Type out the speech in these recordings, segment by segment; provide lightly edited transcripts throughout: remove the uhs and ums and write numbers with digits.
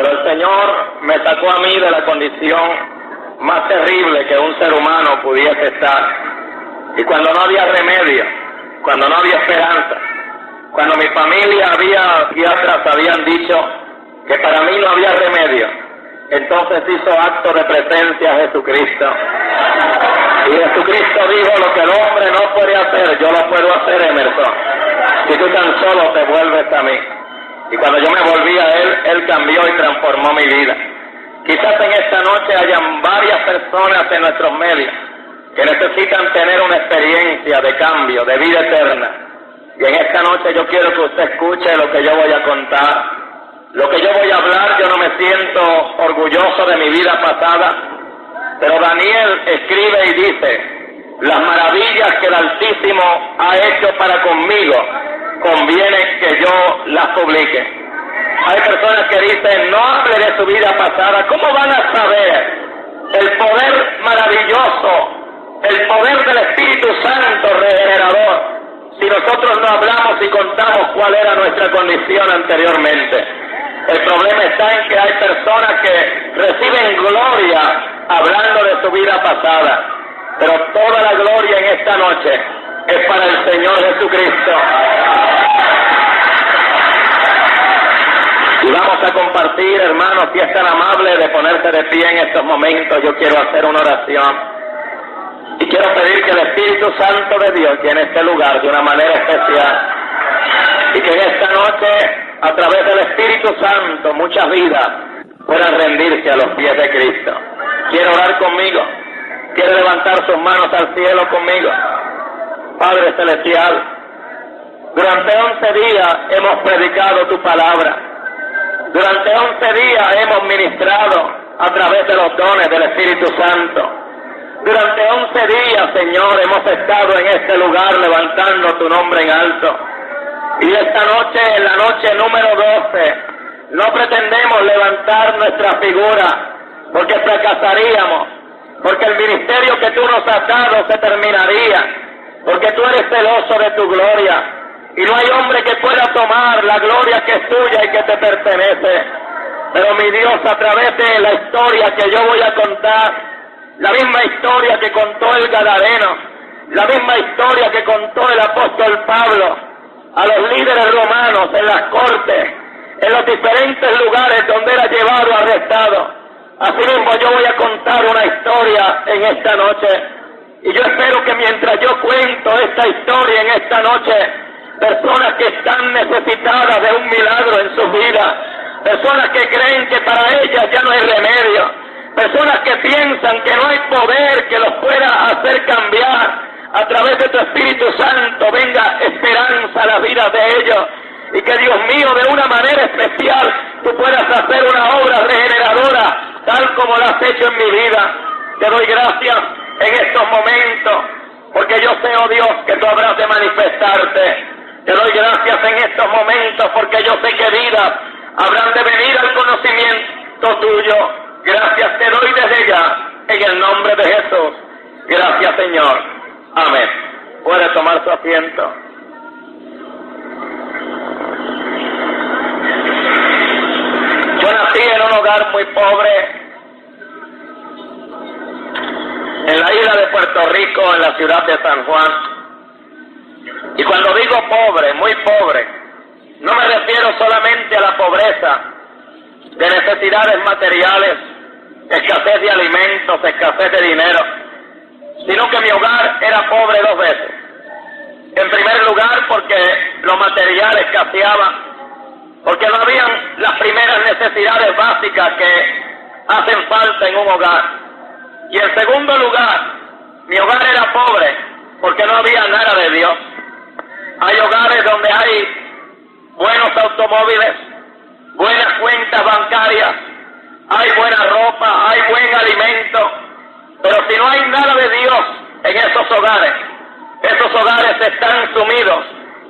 Pero el Señor me sacó a mí de la condición más terrible que un ser humano pudiese estar. Y cuando no había remedio, cuando no había esperanza, cuando mi familia psiquiatras habían dicho que para mí no había remedio, entonces hizo acto de presencia a Jesucristo. Y Jesucristo dijo: lo que el hombre no puede hacer, yo lo puedo hacer, Emerson, si tú tan solo te vuelves a mí. Y cuando yo me volví a Él, Él cambió y transformó mi vida. Quizás en esta noche hayan varias personas en nuestros medios que necesitan tener una experiencia de cambio, de vida eterna. Y en esta noche yo quiero que usted escuche lo que yo voy a contar. Lo que yo voy a hablar, yo no me siento orgulloso de mi vida pasada, pero Daniel escribe y dice: las maravillas que el Altísimo ha hecho para conmigo, conviene que yo las publique. Hay personas que dicen: no hable de su vida pasada. ¿Cómo van a saber el poder maravilloso, el poder del Espíritu Santo regenerador, si nosotros no hablamos y contamos cuál era nuestra condición anteriormente? El problema está en que hay personas que reciben gloria hablando de su vida pasada, pero toda la gloria en esta noche es para el Señor Jesucristo. Y vamos a compartir, hermanos, si es tan amable de ponerse de pie en estos momentos. Yo quiero hacer una oración y quiero pedir que el Espíritu Santo de Dios llene este lugar de una manera especial, y que en esta noche, a través del Espíritu Santo, muchas vidas puedan rendirse a los pies de Cristo. ¿Quiere orar conmigo? ¿Quiere levantar sus manos al cielo conmigo? Padre Celestial, durante 11 días hemos predicado tu palabra. Durante 11 días hemos ministrado a través de los dones del Espíritu Santo. Durante 11 días, Señor, hemos estado en este lugar levantando tu nombre en alto. Y esta noche, en la noche número 12, no pretendemos levantar nuestra figura, porque fracasaríamos, porque el ministerio que tú nos has dado se terminaría, porque tú eres celoso de tu gloria, y no hay hombre que pueda tomar la gloria que es tuya y que te pertenece. Pero mi Dios, a través de la historia que yo voy a contar, la misma historia que contó el Gadareno, la misma historia que contó el apóstol Pablo a los líderes romanos en las cortes, en los diferentes lugares donde era llevado, arrestado. Asimismo yo voy a contar una historia en esta noche, y yo espero que mientras yo cuento esta historia en esta noche, personas que están necesitadas de un milagro en su vida, personas que creen que para ellas ya no hay remedio, personas que piensan que no hay poder que los pueda hacer cambiar, a través de tu Espíritu Santo venga esperanza a la vida de ellos, y que, Dios mío, de una manera especial tú puedas hacer una obra regeneradora tal como la has hecho en mi vida. Te doy gracias en estos momentos, porque yo sé, oh Dios, que tú habrás de manifestarte. Te doy gracias en estos momentos, porque yo sé que vidas habrán de venir al conocimiento tuyo. Gracias te doy desde ya, en el nombre de Jesús. Gracias, Señor. Amén. Puede tomar su asiento. Yo nací en un hogar muy pobre, en la isla de Puerto Rico, en la ciudad de San Juan. Y cuando digo pobre, muy pobre, no me refiero solamente a la pobreza de necesidades materiales, escasez de alimentos, escasez de dinero, sino que mi hogar era pobre dos veces. En primer lugar, porque lo material escaseaba, porque no habían las primeras necesidades básicas que hacen falta en un hogar. Y en segundo lugar, mi hogar era pobre porque no había nada de Dios. Hay hogares donde hay buenos automóviles, buenas cuentas bancarias, hay buena ropa, hay buen alimento, pero si no hay nada de Dios en esos hogares están sumidos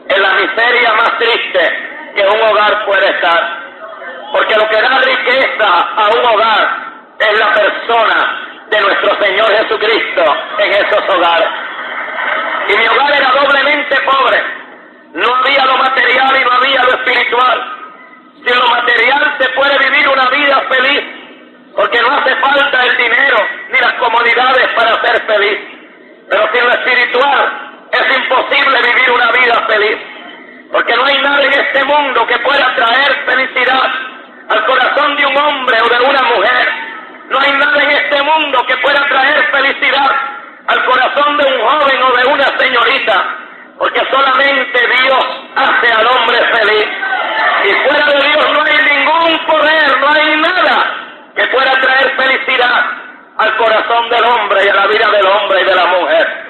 en la miseria más triste que un hogar puede estar. Porque lo que da riqueza a un hogar es la persona de nuestro Señor Jesucristo en esos hogares. Y mi hogar era doblemente pobre. No había lo material y no había lo espiritual. Sin lo material se puede vivir una vida falta el dinero ni las comodidades para ser feliz. Pero sin lo espiritual es imposible vivir una vida feliz. Porque no hay nada en este mundo que pueda traer felicidad al corazón de un hombre o de una mujer. No hay nada en este mundo que pueda traer felicidad al corazón de un joven o de una señorita. Porque solamente Dios hace al hombre feliz. Y fuera de Dios no hay ningún poder, no hay nada que pueda traer felicidad al corazón del hombre y a la vida del hombre y de la mujer.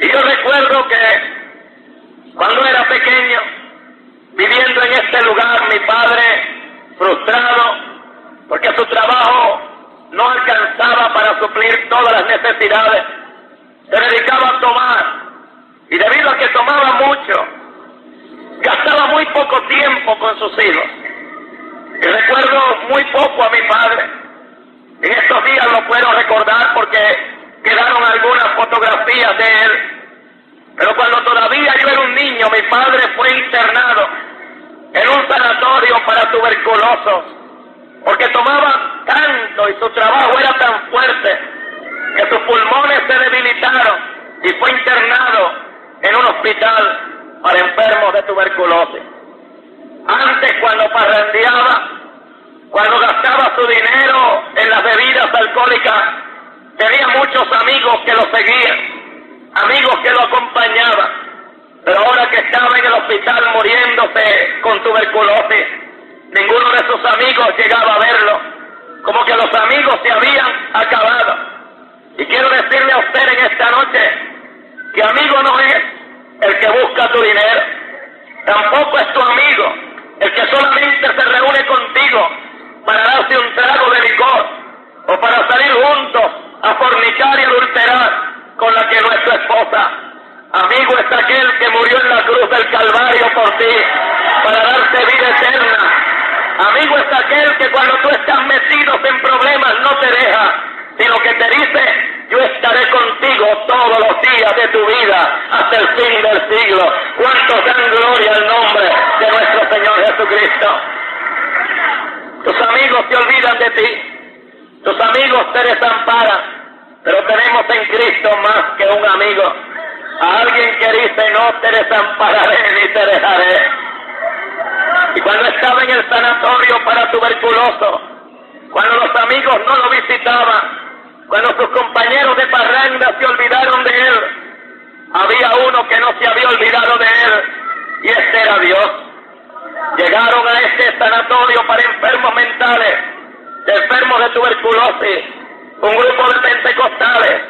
Y yo recuerdo que cuando era pequeño, viviendo en este lugar, mi padre, frustrado, porque su trabajo no alcanzaba para suplir todas las necesidades, se dedicaba a tomar, y debido a que tomaba mucho, gastaba muy poco tiempo con sus hijos. Y recuerdo muy poco a mi padre. En estos días lo puedo recordar porque quedaron algunas fotografías de él. Pero cuando todavía yo era un niño, mi padre fue internado en un sanatorio para tuberculosos, porque tomaba tanto y su trabajo era tan fuerte que sus pulmones se debilitaron y fue internado en un hospital para enfermos de tuberculosis. Antes, cuando parrandeaba, cuando gastaba su dinero en las bebidas alcohólicas, tenía muchos amigos que lo seguían, amigos que lo acompañaban. Pero ahora que estaba en el hospital muriéndose con tuberculosis, ninguno de sus amigos llegaba a verlo, como que los amigos se habían acabado. Y quiero decirle a usted en esta noche que amigo no es el que busca tu dinero, tampoco es tu amigo el que solamente se reúne contigo para darse un trago de licor o para salir juntos a fornicar y adulterar con la que no es tu esposa. Amigo es aquel que murió en la cruz del Calvario por ti para darte vida eterna. Amigo es aquel que cuando tú estás metido en problemas no te deja, sino que te dice: yo estaré contigo todos los días de tu vida hasta el fin del siglo. ¿Cuántos dan gloria al nombre de nuestro Señor Jesucristo? Tus amigos se olvidan de ti, tus amigos te desamparan, pero tenemos en Cristo más que un amigo, a alguien que dice: no te desampararé ni te dejaré. Y cuando estaba en el sanatorio para tuberculosos, cuando los amigos no lo visitaban, cuando sus compañeros de parranda se olvidaron de él, había uno que no se había olvidado de él, y este era Dios. Llegaron a este sanatorio para enfermos mentales, enfermos de tuberculosis, un grupo de pentecostales,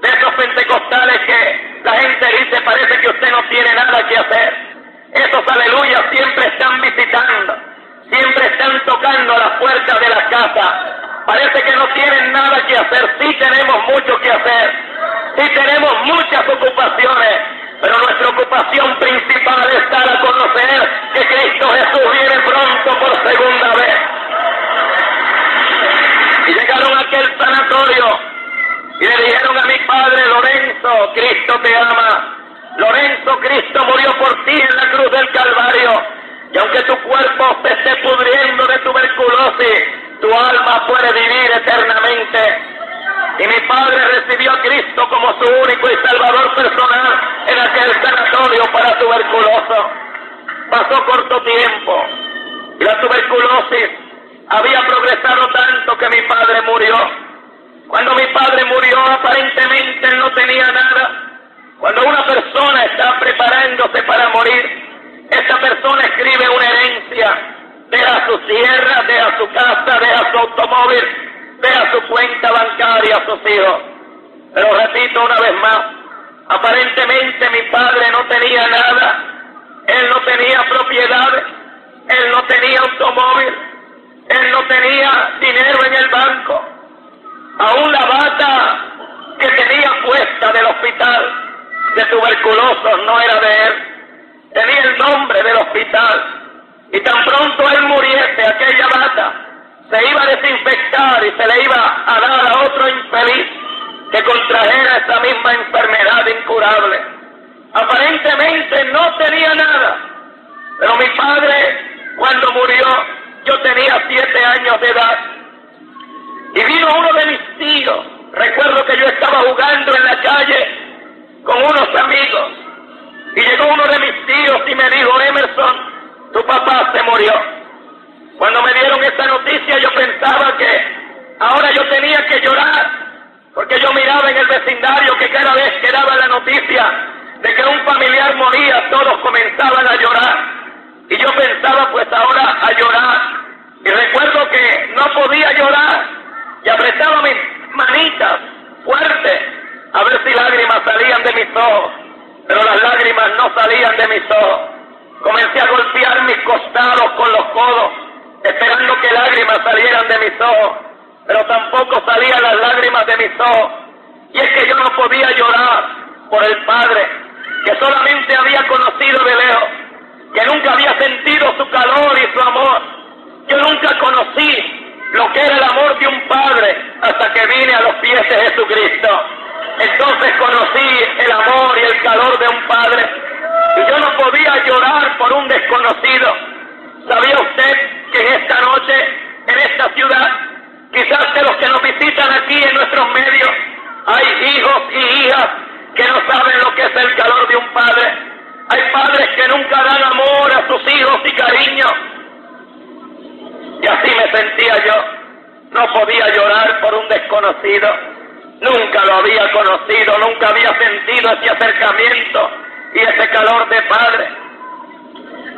de esos pentecostales que la gente dice: parece que usted no tiene nada que hacer. Esos aleluyas siempre están visitando, siempre están tocando las puertas de la casa. Parece que no tienen nada que hacer. Sí tenemos mucho que hacer, sí tenemos muchas ocupaciones, pero nuestra ocupación principal es dar a conocer que Cristo Jesús viene pronto por segunda vez. Y llegaron a aquel sanatorio y le dijeron a mi padre: Lorenzo, Cristo te ama. Lorenzo, Cristo murió por ti en la cruz del Calvario, y aunque tu cuerpo se esté pudriendo de tuberculosis, tu alma puede vivir eternamente. Y mi padre recibió a Cristo como su único y salvador personal en aquel sanatorio para tuberculosos. Pasó corto tiempo y la tuberculosis había progresado tanto que mi padre murió. Cuando mi padre murió, aparentemente él no tenía nada. Cuando una persona está preparándose para morir, esta persona escribe una herencia, deja su tierra, deja su casa, deja su automóvil, deja su cuenta bancaria a sus hijos. Pero repito una vez más, aparentemente mi padre no tenía nada, él no tenía propiedades, él no tenía automóvil, él no tenía dinero en el banco. Aún la bata que tenía puesta del hospital de tuberculosos no era de él, tenía el nombre del hospital, y tan pronto él muriese, aquella bata se iba a desinfectar y se le iba a dar a otro infeliz que contrajera esa misma enfermedad incurable. Aparentemente no tenía nada, pero mi padre, cuando murió, yo tenía 7 años de edad, y vi tío. Recuerdo que yo estaba jugando en la calle con unos amigos y llegó uno de mis tíos y me dijo: Emerson, tu papá se murió. Cuando me dieron esta noticia yo pensaba que ahora yo tenía que llorar, porque yo miraba en el vecindario que cada vez que daba la noticia de que un familiar moría, todos comenzaban a llorar. Y yo pensaba, pues ahora a llorar. Y recuerdo que no podía llorar y apretaba mis manitas fuerte a ver si lágrimas salían de mis ojos, pero las lágrimas no salían de mis ojos. Comencé a golpear mis costados con los codos, esperando que lágrimas salieran de mis ojos, pero tampoco salían las lágrimas de mis ojos. Y es que yo no podía llorar por el Padre, que solamente había conocido de lejos, que nunca había sentido su calor y su amor. Yo nunca conocí lo que era el amor de un padre hasta que vine a los pies de Jesucristo. Entonces conocí el amor y el calor de un padre, y yo no podía llorar por un desconocido. ¿Sabía usted que en esta noche, en esta ciudad, quizás de los que nos visitan aquí en nuestros medios, hay hijos y hijas que no saben lo que es el calor de un padre? Hay padres que nunca dan amor a sus hijos y cariño. Y así me sentía yo. No podía llorar por un desconocido. Nunca lo había conocido, nunca había sentido ese acercamiento y ese calor de padre.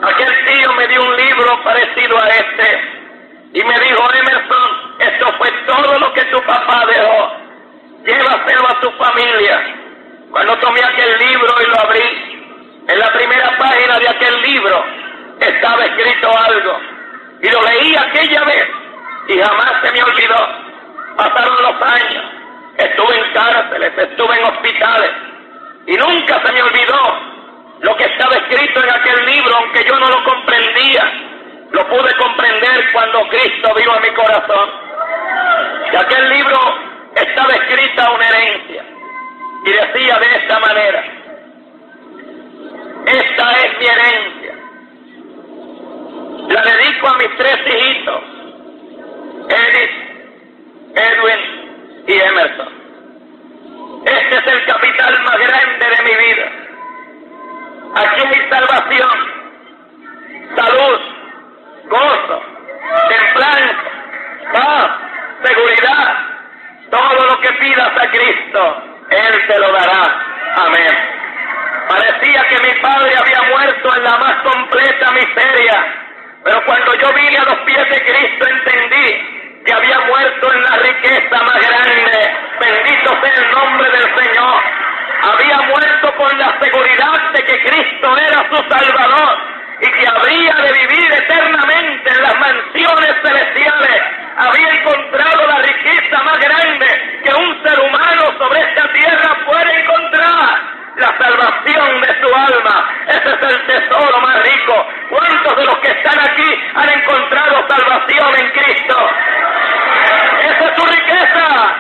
Aquel tío me dio un libro parecido a este y me dijo: Emerson, esto fue todo lo que tu papá dejó. Llévaselo a tu familia. Cuando tomé aquel libro y lo abrí, en la primera página de aquel libro estaba escrito algo, y lo leí aquella vez y jamás se me olvidó. Pasaron los años, estuve en cárceles, estuve en hospitales y nunca se me olvidó lo que estaba escrito en aquel libro, aunque yo no lo comprendía. Lo pude comprender cuando Cristo vino a mi corazón. Y aquel libro estaba escrita una herencia y decía de esta manera: esta es mi herencia, la dedico a mis 3 hijitos, Edith, Edwin y Emerson. Este es el capital más grande de mi vida. Aquí hay salvación, salud, gozo, templanza, paz, seguridad. Todo lo que pidas a Cristo, Él te lo dará. Amén. Parecía que mi padre había muerto en la más completa miseria, pero cuando yo vine a los pies de Cristo entendí que había muerto en la riqueza más grande. Bendito sea el nombre del Señor. Había muerto con la seguridad de que Cristo era su Salvador y que habría de vivir eternamente en las mansiones celestiales. Había encontrado la riqueza más grande que un ser humano sobre esta tierra puede encontrar: la salvación de su alma. Ese es el tesoro más rico. ¿Cuántos de los que están aquí han encontrado salvación en Cristo? Esa es su riqueza,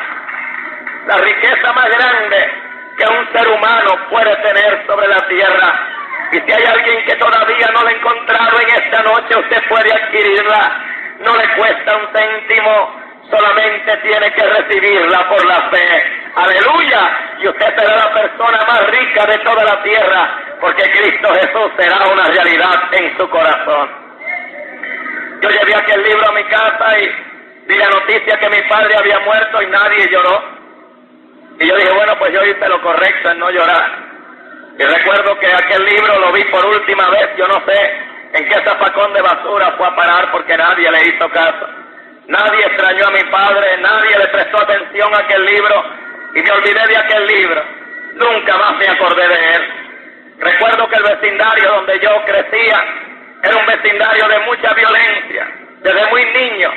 la riqueza más grande que un ser humano puede tener sobre la tierra. Y si hay alguien que todavía no la ha encontrado en esta noche, usted puede adquirirla. No le cuesta un céntimo, solamente tiene que recibirla por la fe. ¡Aleluya! Y usted será la persona más rica de toda la tierra, porque Cristo Jesús será una realidad en su corazón. Yo llevé aquel libro a mi casa y di la noticia que mi padre había muerto y nadie lloró. Y yo dije, bueno, pues yo hice lo correcto en no llorar. Y recuerdo que aquel libro lo vi por última vez, yo no sé en qué zafacón de basura fue a parar, porque nadie le hizo caso. Nadie extrañó a mi padre, nadie le prestó atención a aquel libro, y me olvidé de aquel libro. Nunca más me acordé de él. Recuerdo que el vecindario donde yo crecía era un vecindario de mucha violencia. Desde muy niño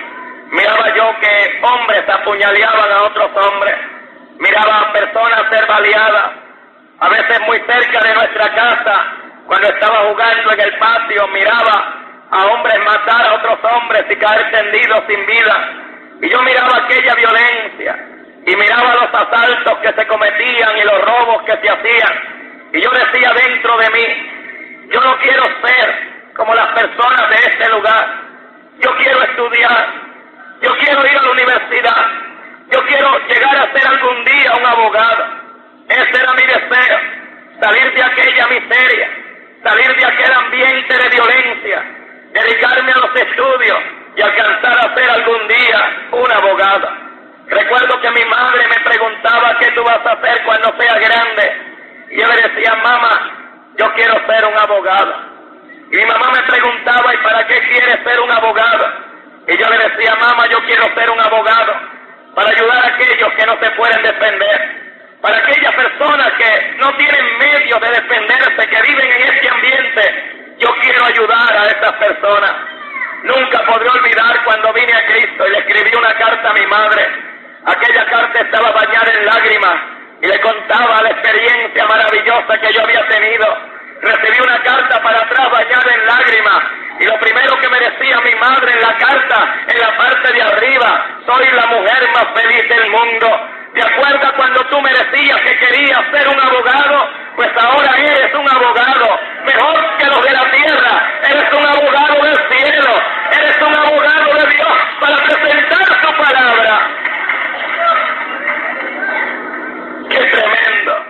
miraba yo que hombres apuñaleaban a otros hombres, miraba a personas ser baleadas, a veces muy cerca de nuestra casa. Cuando estaba jugando en el patio, miraba a hombres matar a otros hombres y caer tendidos sin vida. Y yo miraba aquella violencia, y miraba los asaltos que se cometían y los robos que se hacían. Y yo decía dentro de mí: yo no quiero ser como las personas de este lugar. Yo quiero estudiar, yo quiero ir a la universidad, yo quiero llegar a ser algún día un abogado. Ese era mi deseo, salir de aquella miseria, salir de aquel ambiente de violencia, dedicarme a los estudios y alcanzar a ser algún día un abogado. Recuerdo que mi madre me preguntaba: ¿qué tú vas a hacer cuando seas grande? Y yo le decía: mamá, yo quiero ser un abogado. Y mi mamá me preguntaba: ¿y para qué quieres ser un abogado? Y yo le decía: mamá, yo quiero ser un abogado para ayudar a aquellos que no se pueden defender, para aquellas personas que no tienen medios de defenderse, que viven en este ambiente. Yo quiero ayudar a esas personas. Nunca podré olvidar cuando vine a Cristo y le escribí una carta a mi madre. Aquella carta estaba bañada en lágrimas y le contaba la experiencia maravillosa que yo había tenido. Recibí una carta para atrás bañada en lágrimas y lo primero que me decía mi madre en la carta, en la parte de arriba: soy la mujer más feliz del mundo. ¿Te acuerdas cuando tú me decías que querías ser un abogado? Pues ahora eres un abogado, mejor que los de la tierra. Eres un abogado del cielo, eres un abogado de Dios para presentar su palabra. ¡Qué tremendo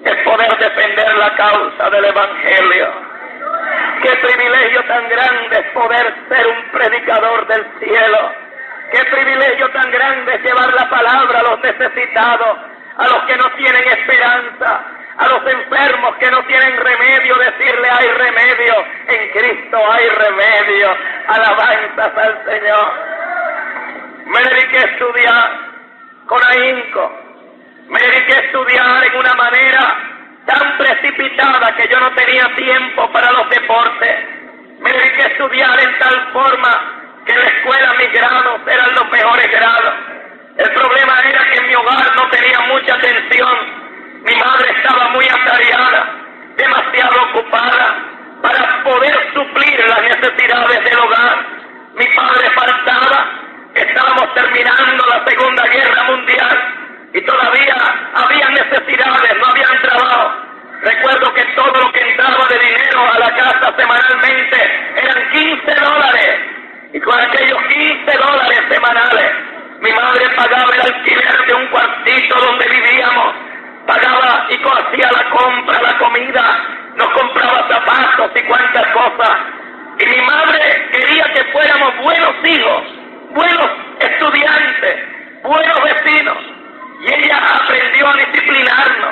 es poder defender la causa del Evangelio! ¡Qué privilegio tan grande es poder ser un predicador del cielo! ¡Qué privilegio tan grande es llevar la palabra a los necesitados, a los que no tienen esperanza, a los enfermos que no tienen remedio! Decirle: hay remedio, en Cristo hay remedio. Alabanzas al Señor. Me dediqué a estudiar con ahínco. Me dediqué a estudiar en una manera tan precipitada que yo no tenía tiempo para los deportes. Me dediqué a estudiar en tal forma que en la escuela mis grados eran los mejores grados. El problema era que en mi hogar no tenía mucha atención. Mi madre estaba muy atareada, demasiado ocupada para poder suplir las necesidades del hogar. Mi padre faltaba, estábamos terminando la Segunda Guerra Mundial y todavía había necesidades, no habían trabajo. Recuerdo que todo lo que entraba de dinero a la casa semanalmente eran $15. Y con aquellos $15 semanales, mi madre pagaba el alquiler de un cuartito donde vivíamos, pagaba y hacía la compra, la comida, nos compraba zapatos y cuantas cosas. Y mi madre quería que fuéramos buenos hijos, buenos estudiantes, buenos vecinos. Y ella aprendió a disciplinarnos.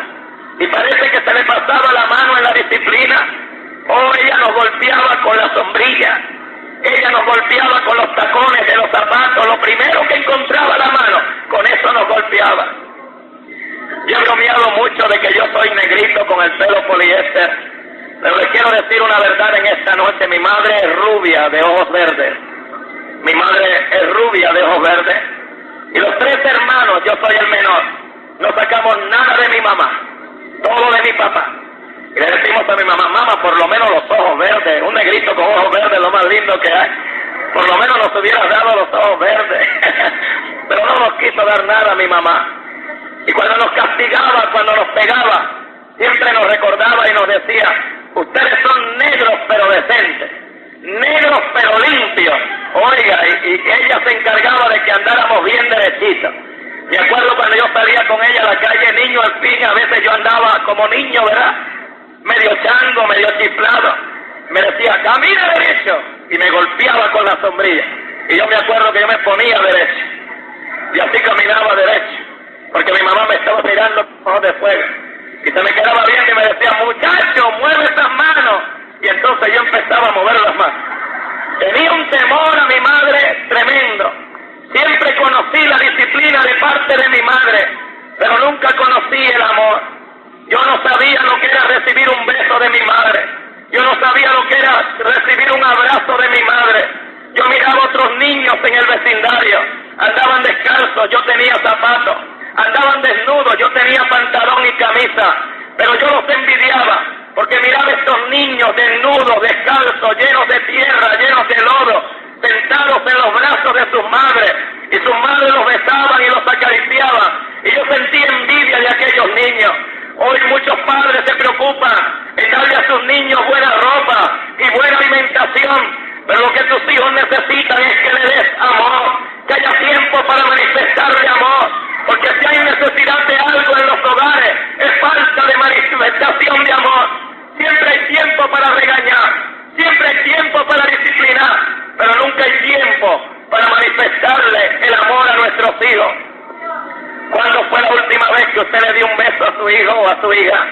Y parece que se le pasaba la mano en la disciplina. O ella nos golpeaba con la sombrilla. Ella nos golpeaba con los tacones de los zapatos. Lo primero que encontraba a la mano, con eso nos golpeaba. Yo he bromeado mucho de que yo soy negrito con el pelo poliéster. Pero les quiero decir una verdad en esta noche. Mi madre es rubia de ojos verdes. Mi madre es rubia de ojos verdes. Y los 3 hermanos, yo soy el menor, no sacamos nada de mi mamá, todo de mi papá. Y le decimos a mi mamá: mamá, por lo menos los ojos verdes, un negrito con ojos verdes es lo más lindo que hay. Por lo menos nos hubiera dado los ojos verdes. Pero no nos quiso dar nada mi mamá. Y cuando nos castigaba, cuando nos pegaba, siempre nos recordaba y nos decía: ustedes son negros pero decentes, negros pero limpios. Oiga, y ella se encargaba de que andáramos bien derechitos. Me acuerdo cuando yo salía con ella a la calle, niño al fin, a veces yo andaba como niño, ¿verdad? Medio chango, medio chiflado. Me decía: camina derecho, y me golpeaba con la sombrilla. Y yo me acuerdo que yo me ponía derecho, y así caminaba derecho, porque mi mamá me estaba mirando con ojos de fuego. Y se me quedaba viendo y me decía: muchacho, mueve esas manos. Y entonces yo empezaba a mover las manos. Tenía un temor a mi madre tremendo. Siempre conocí la disciplina de parte de mi madre, pero nunca conocí el amor. Yo no sabía lo que era recibir un beso de mi madre. Yo no sabía lo que era recibir un abrazo de mi madre. Yo miraba a otros niños en el vecindario. Andaban descalzos, yo tenía zapatos. Andaban desnudos, yo tenía pantalón y camisa. Pero yo los envidiaba, porque miraba a estos niños desnudos, descalzos, llenos de tierra, llenos de lodo, sentados en los brazos de sus madres, y sus madres los besaban y los acariciaban, y yo sentía envidia de aquellos niños. Hoy muchos padres se preocupan en darle a sus niños buena ropa y buena alimentación, pero lo que tus hijos necesitan es que le des amor, que haya tiempo para manifestarle amor. tiempo para manifestarle el amor a nuestros hijos. ¿Cuándo fue la última vez que usted le dio un beso a su hijo o a su hija?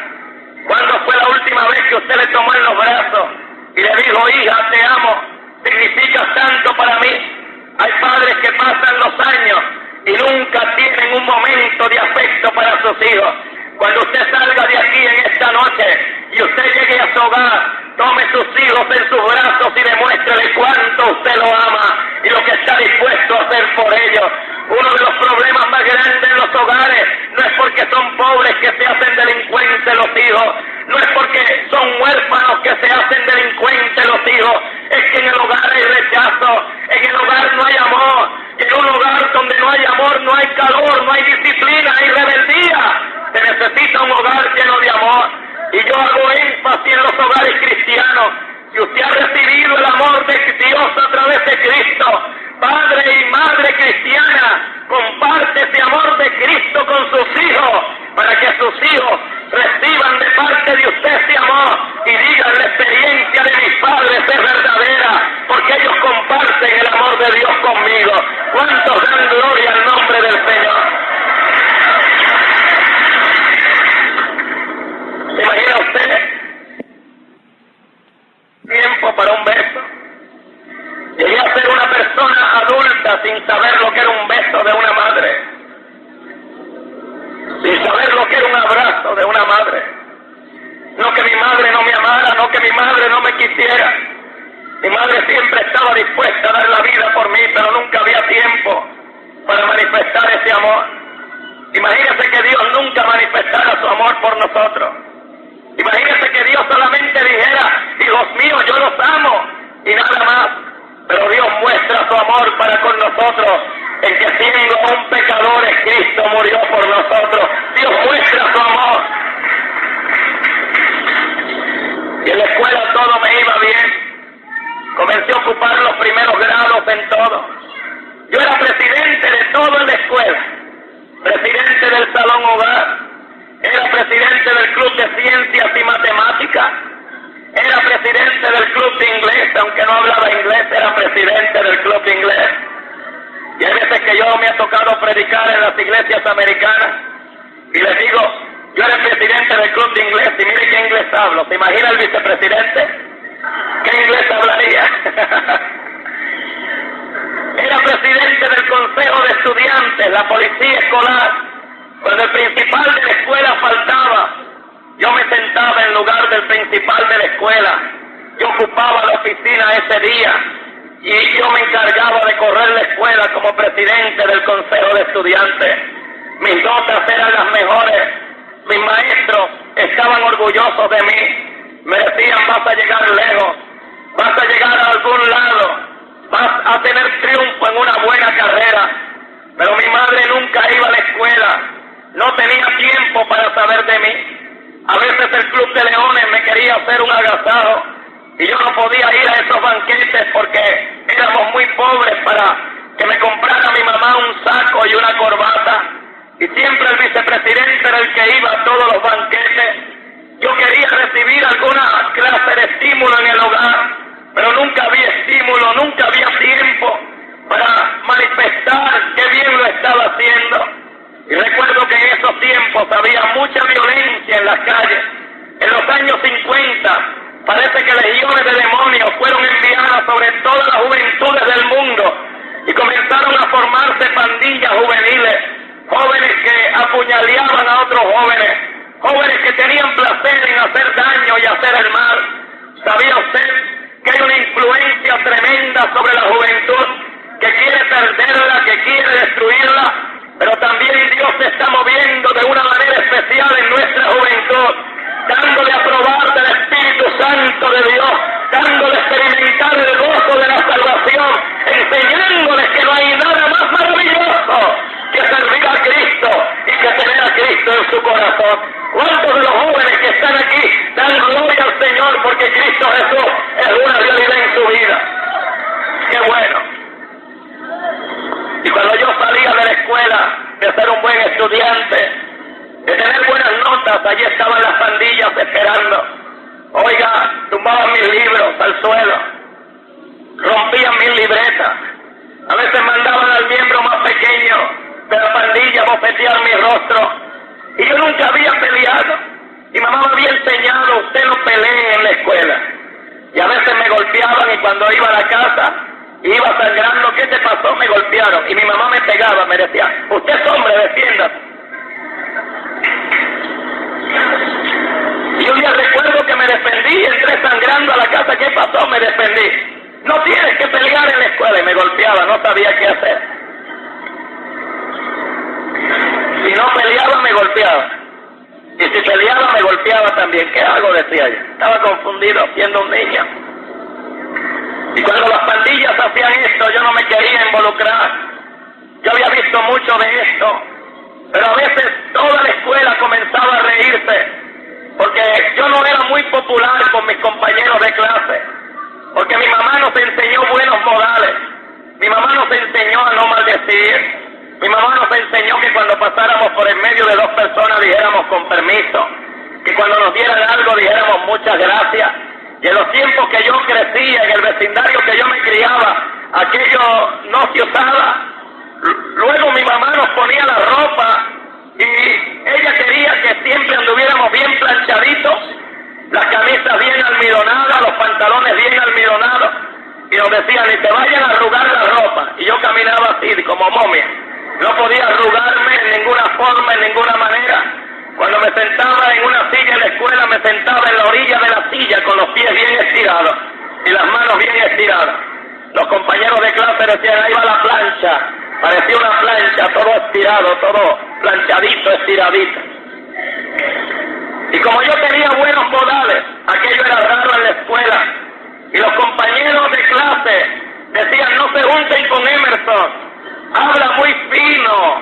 ¿Cuándo fue la última vez que usted le tomó en los brazos y le dijo, hija, te amo, significas tanto para mí? Hay padres que pasan los años y nunca tienen un momento de afecto para sus hijos. Cuando usted salga de aquí en esta noche y usted llegue a su hogar, tome sus hijos en sus brazos y demuéstrele cuánto usted lo ama y lo que está dispuesto a hacer por ellos. Uno de los problemas más grandes en los hogares no es porque son pobres que se hacen delincuentes los hijos, no es porque son huérfanos que se hacen delincuentes los hijos, es que en el hogar hay rechazo, en el hogar no hay amor, y en un hogar donde no hay amor, no hay calor, no hay disciplina, hay rebeldía. Se necesita un hogar lleno de amor, y yo hago énfasis en los hogares cristianos. Si usted ha recibido el amor de Dios a través de Cristo, padre y madre cristiana, comparte ese amor de Cristo con sus hijos, para que sus hijos reciban de parte de usted ese amor y digan, la experiencia de mis padres es verdadera, porque ellos comparten el amor de Dios conmigo. ¿Cuántos dan gloria al nombre del Señor? ¿Se imagina usted tiempo para un beso? Llegué a ser una persona adulta sin saber lo que era un beso de una madre, sin saber lo que era un abrazo de una madre. No que mi madre no me amara, no que mi madre no me quisiera. Mi madre siempre estaba dispuesta a dar la vida por mí, pero nunca había tiempo para manifestar ese amor. Imagínese que Dios nunca manifestara su amor por nosotros. Imagínese que Dios solamente dijera, hijos míos, yo los amo, y nada más. Pero Dios muestra su amor para con nosotros, en que siendo aún pecadores, Cristo murió por nosotros. Dios muestra su amor. Y en la escuela todo me iba bien. Comencé a ocupar los primeros grados en todo. Yo era presidente de todo en la escuela, presidente del salón hogar, era presidente del club de ciencias y matemáticas, era presidente del club de inglés, aunque no hablaba inglés, era presidente del club de inglés. Y hay veces que yo me ha tocado predicar en las iglesias americanas y les digo, yo era presidente del club de inglés y mire qué inglés hablo. ¿Se imagina el vicepresidente? ¿Qué inglés hablaría? Era presidente del consejo de estudiantes, la policía escolar. Cuando el principal de la escuela faltaba, yo me sentaba en lugar del principal de la escuela. Yo ocupaba la oficina ese día y yo me encargaba de correr la escuela como presidente del consejo de estudiantes. Mis notas eran las mejores, mis maestros estaban orgullosos de mí, me decían, vas a llegar lejos, vas a llegar a algún lado, vas a tener triunfo en una buena carrera. Pero mi madre nunca iba a la escuela, no tenía tiempo para saber de mí. A veces el Club de Leones me quería hacer un agasajo y yo no podía ir a esos banquetes porque éramos muy pobres para que me comprara mi mamá un saco y una corbata. Y siempre el vicepresidente era el que iba a todos los banquetes. Yo quería recibir alguna clase de estímulo en el hogar, pero nunca había estímulo, nunca había tiempo para manifestar qué bien lo estaba haciendo. Y recuerdo que en esos tiempos había mucha violencia en las calles. En los años 50 parece que legiones de demonios fueron enviadas sobre todas las juventudes del mundo y comenzaron a formarse pandillas juveniles, jóvenes que apuñaleaban a otros jóvenes, jóvenes que tenían placer en hacer daño y hacer el mal. ¿Sabía usted que hay una influencia tremenda sobre la juventud que quiere perderla, que quiere destruirla? Pero también Dios se está moviendo de una manera especial en nuestra juventud, dándole a probar del Espíritu Santo de Dios, dándole a experimentar el gozo de la salvación, enseñándoles que no hay nada más maravilloso que servir a Cristo y que tener a Cristo en su corazón. ¿Cuántos de los jóvenes que están aquí dan gloria al Señor porque Cristo Jesús es una realidad en su vida? ¡Qué bueno! Y cuando yo salía de la escuela, de ser un buen estudiante, de tener buenas notas, allí estaban las pandillas esperando. Oiga, tumbaban mis libros al suelo, rompían mis libretas, de la pandilla bofetear mi rostro. Y yo nunca había peleado. Mi mamá me había enseñado, usted no pelee en la escuela. Y a veces me golpeaban y cuando iba a la casa, iba sangrando, ¿qué te pasó? Me golpearon. Y mi mamá me pegaba, me decía, usted es hombre, defiéndase. Y un día recuerdo que me defendí, entré sangrando a la casa, ¿qué pasó? Me defendí. No tienes que pelear en la escuela. Y me golpeaba, no sabía qué hacer. Si no peleaba, me golpeaba. Y si peleaba, me golpeaba también. ¿Qué hago? Decía yo. Estaba confundido siendo un niño. Y cuando las pandillas hacían esto, yo no me quería involucrar. Yo había visto mucho de esto. Pero a veces toda la escuela comenzaba a reírse. Porque yo no era muy popular con mis compañeros de clase. Porque mi mamá nos enseñó buenos modales. Mi mamá nos enseñó a no maldecir. Mi mamá nos enseñó que cuando pasáramos por en medio de dos personas dijéramos con permiso, que cuando nos dieran algo dijéramos muchas gracias. Y en los tiempos que yo crecía, en el vecindario que yo me criaba, aquello no se usaba. Luego mi mamá nos ponía la ropa y ella quería que siempre anduviéramos bien planchaditos, las camisas bien almidonadas, los pantalones bien almidonados. Y nos decía, ni te vayan a arrugar la ropa. Y yo caminaba así, como momia. No podía arrugarme en ninguna forma, en ninguna manera. Cuando me sentaba en una silla en la escuela, me sentaba en la orilla de la silla con los pies bien estirados y las manos bien estiradas. Los compañeros de clase decían, ahí va la plancha. Parecía una plancha, todo estirado, todo planchadito, estiradito. Y como yo tenía buenos modales, aquello era raro en la escuela. Y los compañeros de clase decían, no se junten con Emerson. Habla muy fino,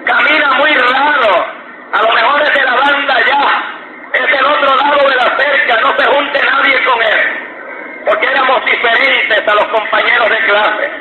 camina muy raro, a lo mejor es de la banda ya, es del otro lado de la cerca, no se junte nadie con él, porque éramos diferentes a los compañeros de clase.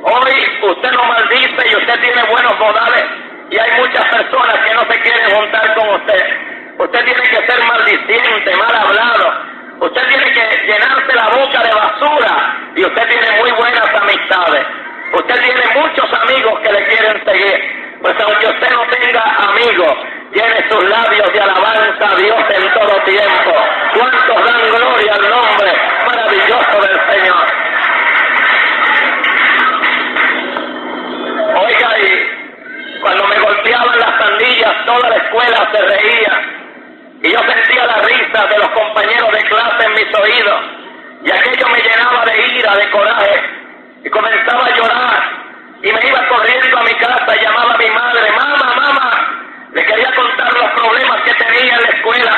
Hoy usted no maldice y usted tiene buenos modales y hay muchas personas que no se quieren juntar con usted. Usted tiene que ser maldiciente, mal hablado, usted tiene que llenarse la boca de basura y usted tiene muy buenas amistades. Usted tiene muchos amigos que le quieren seguir, pues aunque usted no tenga amigos, tiene sus labios de alabanza a Dios en todo tiempo. ¿Cuántos dan gloria al nombre maravilloso del Señor? Oiga, y cuando me golpeaban las pandillas, toda la escuela se reía, y yo sentía la risa de los compañeros de clase en mis oídos, y aquello me llenaba de ira, de coraje. Y comenzaba a llorar, y me iba corriendo a mi casa y llamaba a mi madre, mamá, le quería contar los problemas que tenía en la escuela,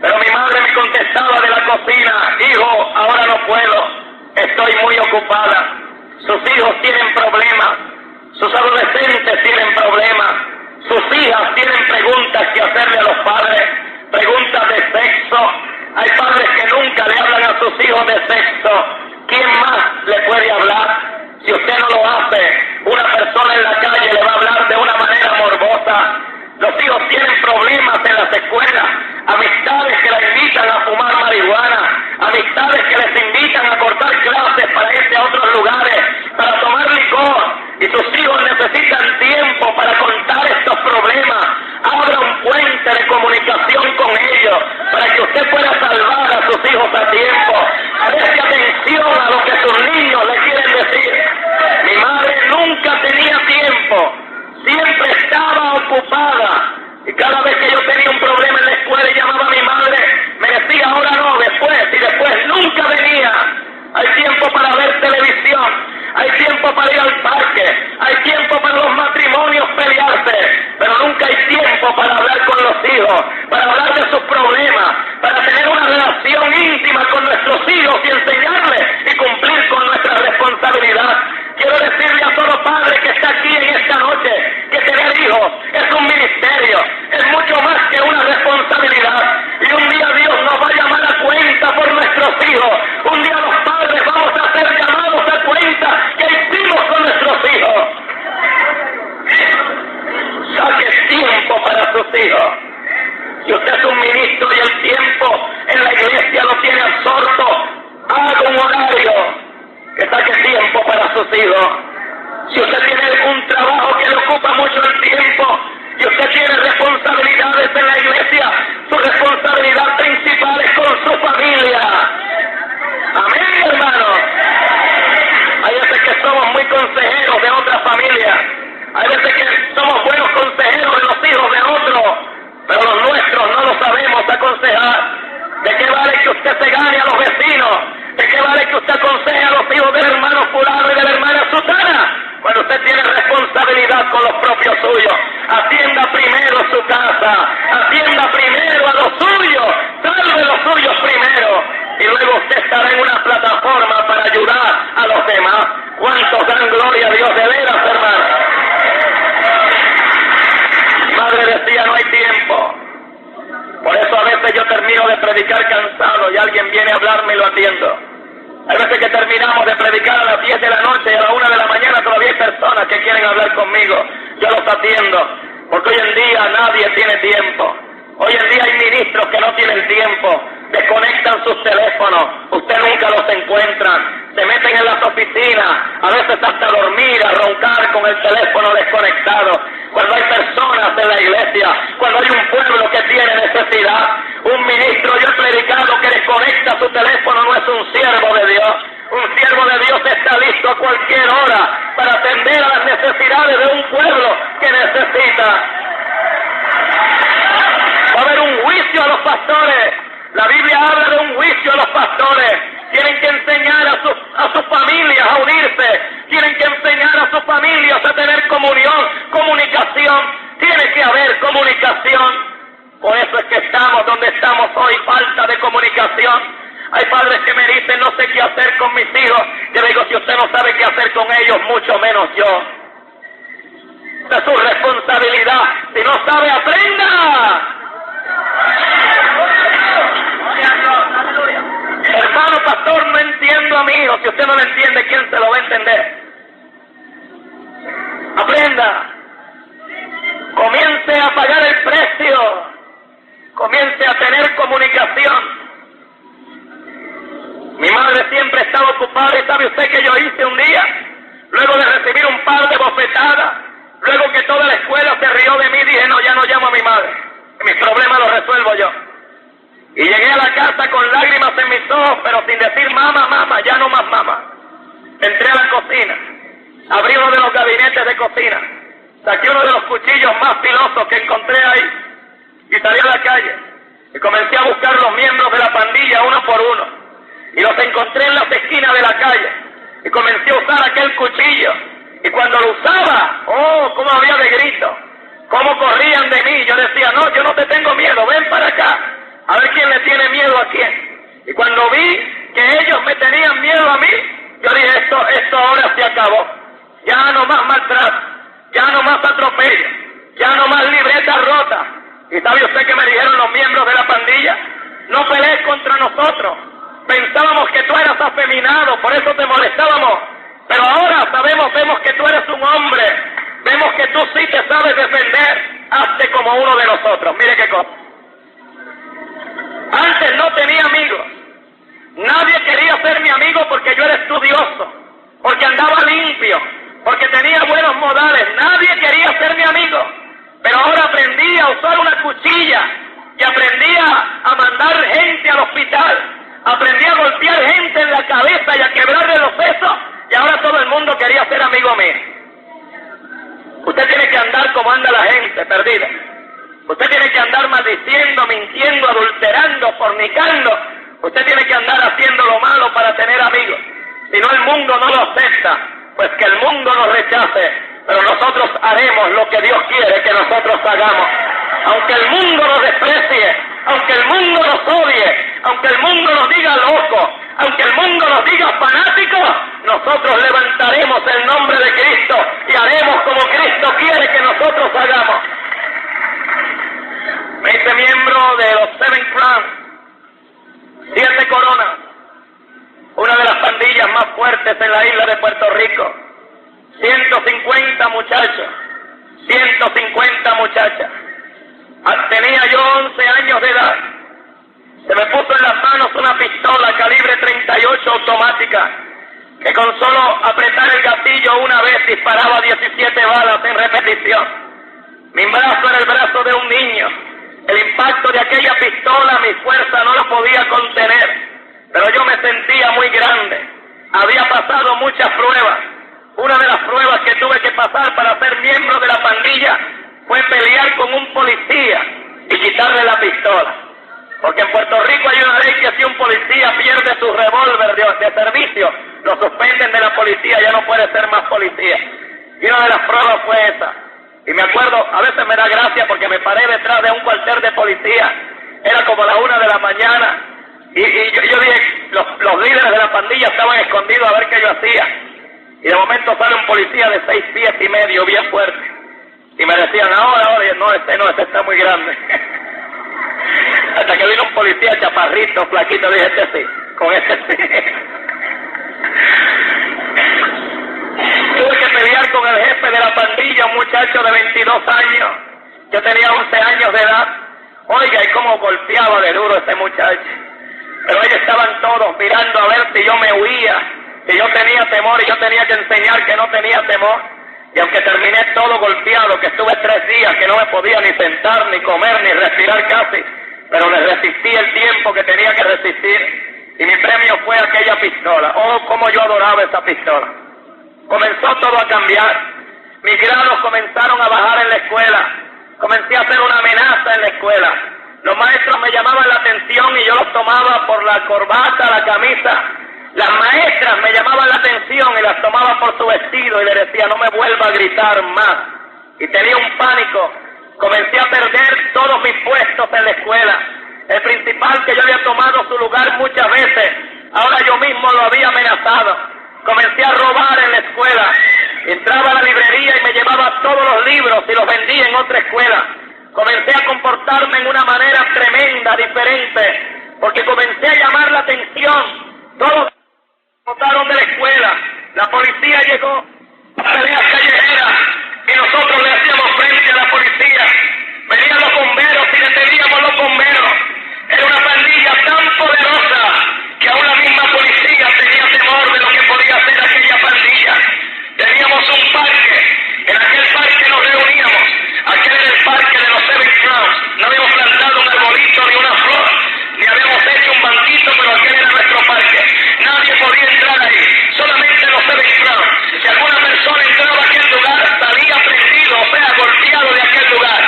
pero mi madre me contestaba de la cocina, hijo, ahora no puedo, estoy muy ocupada, sus hijos tienen problemas, sus adolescentes tienen problemas, sus hijas tienen preguntas que hacerle a los padres, preguntas de sexo, hay padres que nunca le hablan a sus hijos de sexo. ¿Quién más le puede hablar? Si usted no lo hace, una persona en la calle le va a hablar de una manera morbosa. Los hijos tienen problemas en las escuelas, amistades que la invitan a fumar marihuana, amistades que les invitan a cortar clases para irse a otros lugares, para tomar licor, y sus hijos necesitan tiempo para contar estos problemas. Abra un puente de comunicación con ellos, para que usted pueda salvar a sus hijos a tiempo. Preste atención a lo que sus niños le quieren decir. Mi madre nunca tenía tiempo, siempre estaba ocupada, y cada vez que yo tenía un problema en la escuela y llamaba a mi madre, me decía ahora no, después, y después nunca venía. Hay tiempo para ver televisión, hay tiempo para ir al parque, hay tiempo para los matrimonios pelearse, pero nunca hay tiempo para hablar con los hijos, para hablar de sus problemas, para tener una relación íntima con nuestros hijos y enseñarles y cumplir con nuestra responsabilidad. Quiero decirle a todo padre que está aquí en esta noche que tener hijos es un ministerio, es mucho más que una responsabilidad, y un día Dios nos va a llamar a cuenta por nuestros hijos. Un día los padres vamos a ser llamados a cuenta que hicimos con nuestros hijos. Saque tiempo para sus hijos. Si usted es un ministro y el tiempo en la iglesia lo tiene absorto, haga un horario que saque tiempo para sus hijos. Si usted tiene un trabajo que le ocupa mucho el tiempo y usted tiene responsabilidades en la iglesia, su responsabilidad principal es con su familia. Amén, hermanos. Hay veces que somos muy consejeros de otras familias. Hay veces que somos buenos consejeros de los hijos de otros, pero los nuestros no los sabemos aconsejar. ¿De qué vale que usted se gane a los vecinos? ¿De qué vale que usted aconseje a los hijos del hermano fulano y de la hermana sutana? Cuando usted tiene responsabilidad con los propios suyos. Atienda primero su casa, atienda primero a los suyos, salve los suyos primero, y luego usted estará en una plataforma para ayudar a los demás. ¿Cuántos dan gloria a Dios de veras, hermano? Mi madre decía, no hay tiempo. Por eso a veces yo termino de predicar cansado y alguien viene a hablarme y lo atiendo. Hay veces que terminamos de predicar a las 10 de la noche y a la 1 de la mañana todavía hay personas que quieren hablar conmigo. Yo los atiendo, porque hoy en día nadie tiene tiempo. Hoy en día hay ministros que no tienen tiempo, desconectan sus teléfonos, usted nunca los encuentra, se meten en las oficinas, a veces hasta dormir, a roncar con el teléfono desconectado. Cuando hay personas en la iglesia, cuando hay un pueblo que tiene necesidad, un ministro, yo he predicado, que desconecta su teléfono, no es un siervo de Dios. Un siervo de Dios está listo a cualquier hora para atender a las necesidades de un pueblo que necesita. Va a haber un juicio a los pastores. La Biblia habla de un juicio a los pastores. Tienen que enseñar a sus familias a unirse. Tienen que enseñar a sus familias a tener comunión, comunicación. Tiene que haber comunicación. Por eso es que estamos donde estamos hoy, falta de comunicación. Hay padres que me dicen, no sé qué hacer con mis hijos. Yo digo, si usted no sabe qué hacer con ellos, mucho menos yo. Esa es su responsabilidad. Si no sabe, aprenda. Hermano pastor, no entiendo a mi hijo. Si usted no lo entiende, ¿quién se lo va a entender? Aprenda. Comience a pagar el precio. Comience a tener comunicación. Mi madre siempre estaba ocupada y ¿sabe usted que yo hice un día? Luego de recibir un par de bofetadas, luego que toda la escuela se rió de mí, dije, no, ya no llamo a mi madre. Mis problemas los resuelvo yo. Y llegué a la casa con lágrimas en mis ojos, pero sin decir mamá, mamá, ya no más mamá. Entré a la cocina, abrí uno de los gabinetes de cocina, saqué uno de los cuchillos más filosos que encontré ahí y salí a la calle. Y comencé a buscar los miembros de la pandilla uno por uno. Y los encontré en las esquinas de la calle. Y comencé a usar aquel cuchillo. Y cuando lo usaba, ¡oh, cómo había de grito! ¡Cómo corrían de mí! Yo decía, no, yo no te tengo miedo, ven para acá. A ver quién le tiene miedo a quién. Y cuando vi que ellos me tenían miedo a mí, yo dije, esto ahora se acabó. Ya no más maltrato, ya no más atropello, ya no más libretas rotas. ¿Y sabe usted qué me dijeron los miembros de la pandilla? No pelees contra nosotros. Pensábamos que tú eras afeminado, por eso te molestábamos. Pero ahora vemos que tú eres un hombre. Vemos que tú sí te sabes defender. Hazte como uno de nosotros. Mire qué cosa. Antes no tenía amigos. Nadie quería ser mi amigo porque yo era estudioso, porque andaba limpio, porque tenía buenos modales. Nadie quería ser mi amigo. Pero ahora aprendí a usar una cuchilla y aprendí a mandar gente al hospital. Aprendí a golpear gente en la cabeza y a quebrarle los sesos, y ahora todo el mundo quería ser amigo mío. Usted tiene que andar como anda la gente, perdida. Usted tiene que andar maldiciendo, mintiendo, adulterando, fornicando. Usted tiene que andar haciendo lo malo para tener amigos. Si no, el mundo no lo acepta, pues que el mundo nos rechace, pero nosotros haremos lo que Dios quiere que nosotros hagamos. Aunque el mundo nos desprecie, aunque el mundo nos odie, aunque el mundo nos diga loco, aunque el mundo nos diga fanáticos, nosotros levantaremos el nombre de Cristo y haremos como Cristo quiere que nosotros hagamos. Me hice miembro de los Seven Crowns, 7 Coronas, una de las pandillas más fuertes en la isla de Puerto Rico. 150 muchachos, 150 muchachas. Tenía yo 11 años de edad. Se me puso en las manos una pistola calibre 38 automática, que con solo apretar el gatillo una vez disparaba 17 balas en repetición. Mi brazo era el brazo de un niño. El impacto de aquella pistola, mi fuerza no lo podía contener, pero yo me sentía muy grande. Había pasado muchas pruebas. Una de las pruebas que tuve que pasar para ser miembro de la pandilla fue pelear con un policía y quitarle la pistola. Porque en Puerto Rico hay una ley que si un policía pierde su revólver de servicio, lo suspenden de la policía, ya no puede ser más policía. Y una de las pruebas fue esa. Y me acuerdo, a veces me da gracia porque me paré detrás de un cuartel de policía, era como la 1 de la mañana, y yo dije, los líderes de la pandilla estaban escondidos a ver qué yo hacía. Y de momento sale un policía de 6 pies y medio, bien fuerte. Y me decían, ahora, y no, este está muy grande. Hasta que vino un policía chaparrito, flaquito, dije, este sí, con este sí. Tuve que pelear con el jefe de la pandilla, un muchacho de 22 años. Yo tenía 11 años de edad. Oiga, y cómo golpeaba de duro ese muchacho. Pero ellos estaban todos mirando a ver si yo me huía, si yo tenía temor, y yo tenía que enseñar que no tenía temor. Y aunque terminé todo golpeado, que estuve 3 días, que no me podía ni sentar, ni comer, ni respirar casi, pero le resistí el tiempo que tenía que resistir, y mi premio fue aquella pistola. Oh, cómo yo adoraba esa pistola. Comenzó todo a cambiar. Mis grados comenzaron a bajar en la escuela. Comencé a hacer una amenaza en la escuela. Los maestros me llamaban la atención y yo los tomaba por la corbata, la camisa. Las maestras me llamaban la atención y las tomaba por su vestido y le decía, no me vuelva a gritar más. Y tenía un pánico. Comencé a perder todos mis puestos en la escuela. El principal, que yo había tomado su lugar muchas veces, ahora yo mismo lo había amenazado. Comencé a robar en la escuela. Entraba a la librería y me llevaba todos los libros y los vendía en otra escuela. Comencé a comportarme en una manera tremenda, diferente, porque comencé a llamar la atención. Todos botaron de la escuela. La policía llegó a peleas callejeras y nosotros le hacíamos frente a la policía. Venían los bomberos y deteníamos los bomberos. Era una pandilla tan poderosa que aún la misma policía tenía temor de lo que podía hacer aquella pandilla. Teníamos un parque, en aquel parque nos reuníamos, aquel era el parque de los Seven Crowns. No habíamos plantado un arbolito ni una flor, ni habíamos hecho un banquito, pero aquel era nuestro parque. Nadie podía entrar ahí, solamente los Seven Crowns. Si alguna persona entraba a aquel lugar, salía prendido, o sea, golpeado de aquel lugar.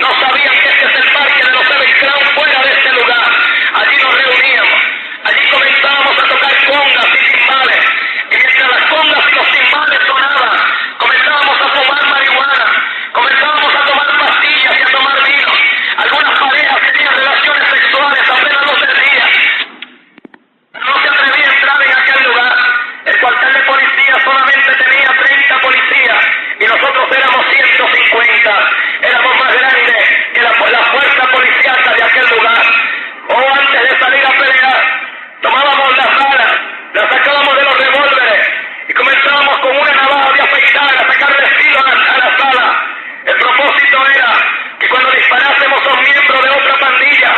No sabían que este es el parque de los Seven Crowns fuera de este lugar. Allí nos reuníamos, allí comenzábamos a tocar congas y timbales. Y mientras las congas y los timbales sonaban, comenzábamos a fumar marihuana, comenzábamos a tomar pastillas y a tomar vino. Algunas parejas tenían relaciones sexuales a plena luz del día. No se atrevía a entrar en aquel lugar. El cuartel de policía solamente tenía 30 policías y nosotros éramos 150. Éramos más grandes que la fuerza policíaca de aquel lugar. O antes de salir a pelear, tomábamos las balas, las sacábamos de los revólveres y comenzábamos con una navaja de afeitar a sacarle filo a la sala. El propósito era que cuando disparásemos a un miembro de otra pandilla,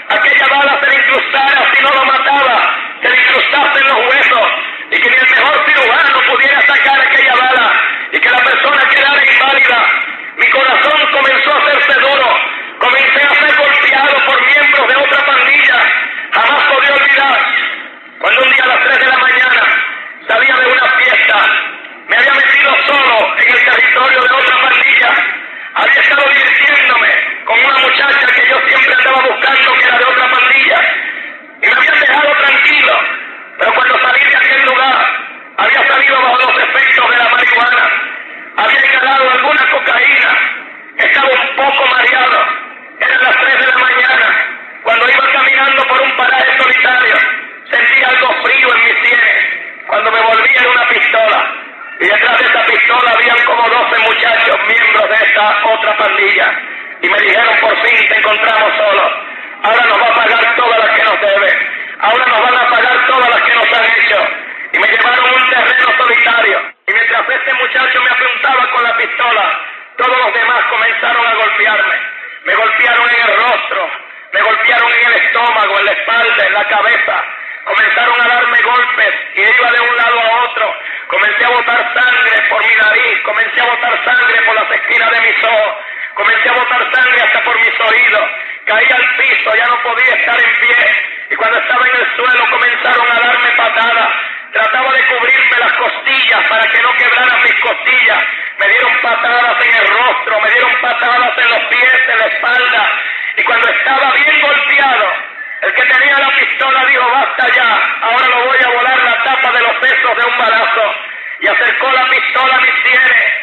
aquella bala se le incrustara, si no lo mataba, se le incrustase en los huesos y que ni el mejor cirujano pudiera sacar aquella bala y que la persona quedara inválida. Mi corazón comenzó a hacerse duro, comencé a ser golpeado por miembros de otra pandilla. Jamás podía olvidar cuando un día a las 3 de la mañana salía de una fiesta, me había metido solo en el territorio de otra pandilla, había estado divirtiéndome con una muchacha que yo siempre andaba buscando, que era de otra pandilla, y me habían dejado tranquilo, pero cuando salí de aquel lugar, había salido bajo los efectos de la marihuana, había inhalado alguna cocaína, estaba un poco mareado, eran las 3 de la mañana, cuando iba caminando por un paraje solitario, sentí algo frío en mis sienes, cuando me volví en una pistola, y detrás de esa pistola habían como 12 muchachos, miembros de esta otra pandilla, y me dijeron, por fin te encontramos solos, ahora nos va a pagar todas las que nos debe, ahora nos van a pagar todas las que nos han hecho, y me llevaron a un terreno solitario, y mientras este muchacho me apuntaba con la pistola, todos los demás comenzaron a golpearme, me golpearon en el rostro, me golpearon en el estómago, en la espalda, en la cabeza, comenzaron a darme golpes y iba de un lado a otro, comencé a botar sangre por mi nariz, comencé a botar sangre por las esquinas de mis ojos, comencé a botar sangre hasta por mis oídos, caí al piso, ya no podía estar en pie, y cuando estaba en el suelo comenzaron a darme patadas, trataba de cubrirme las costillas para que no quebraran mis costillas, me dieron patadas en el rostro, me dieron patadas en los pies, en la espalda, y cuando estaba bien golpeado, el que tenía la pistola dijo: basta ya, ahora lo voy a volar la tapa de los sesos de un balazo, y acercó la pistola a mis sienes,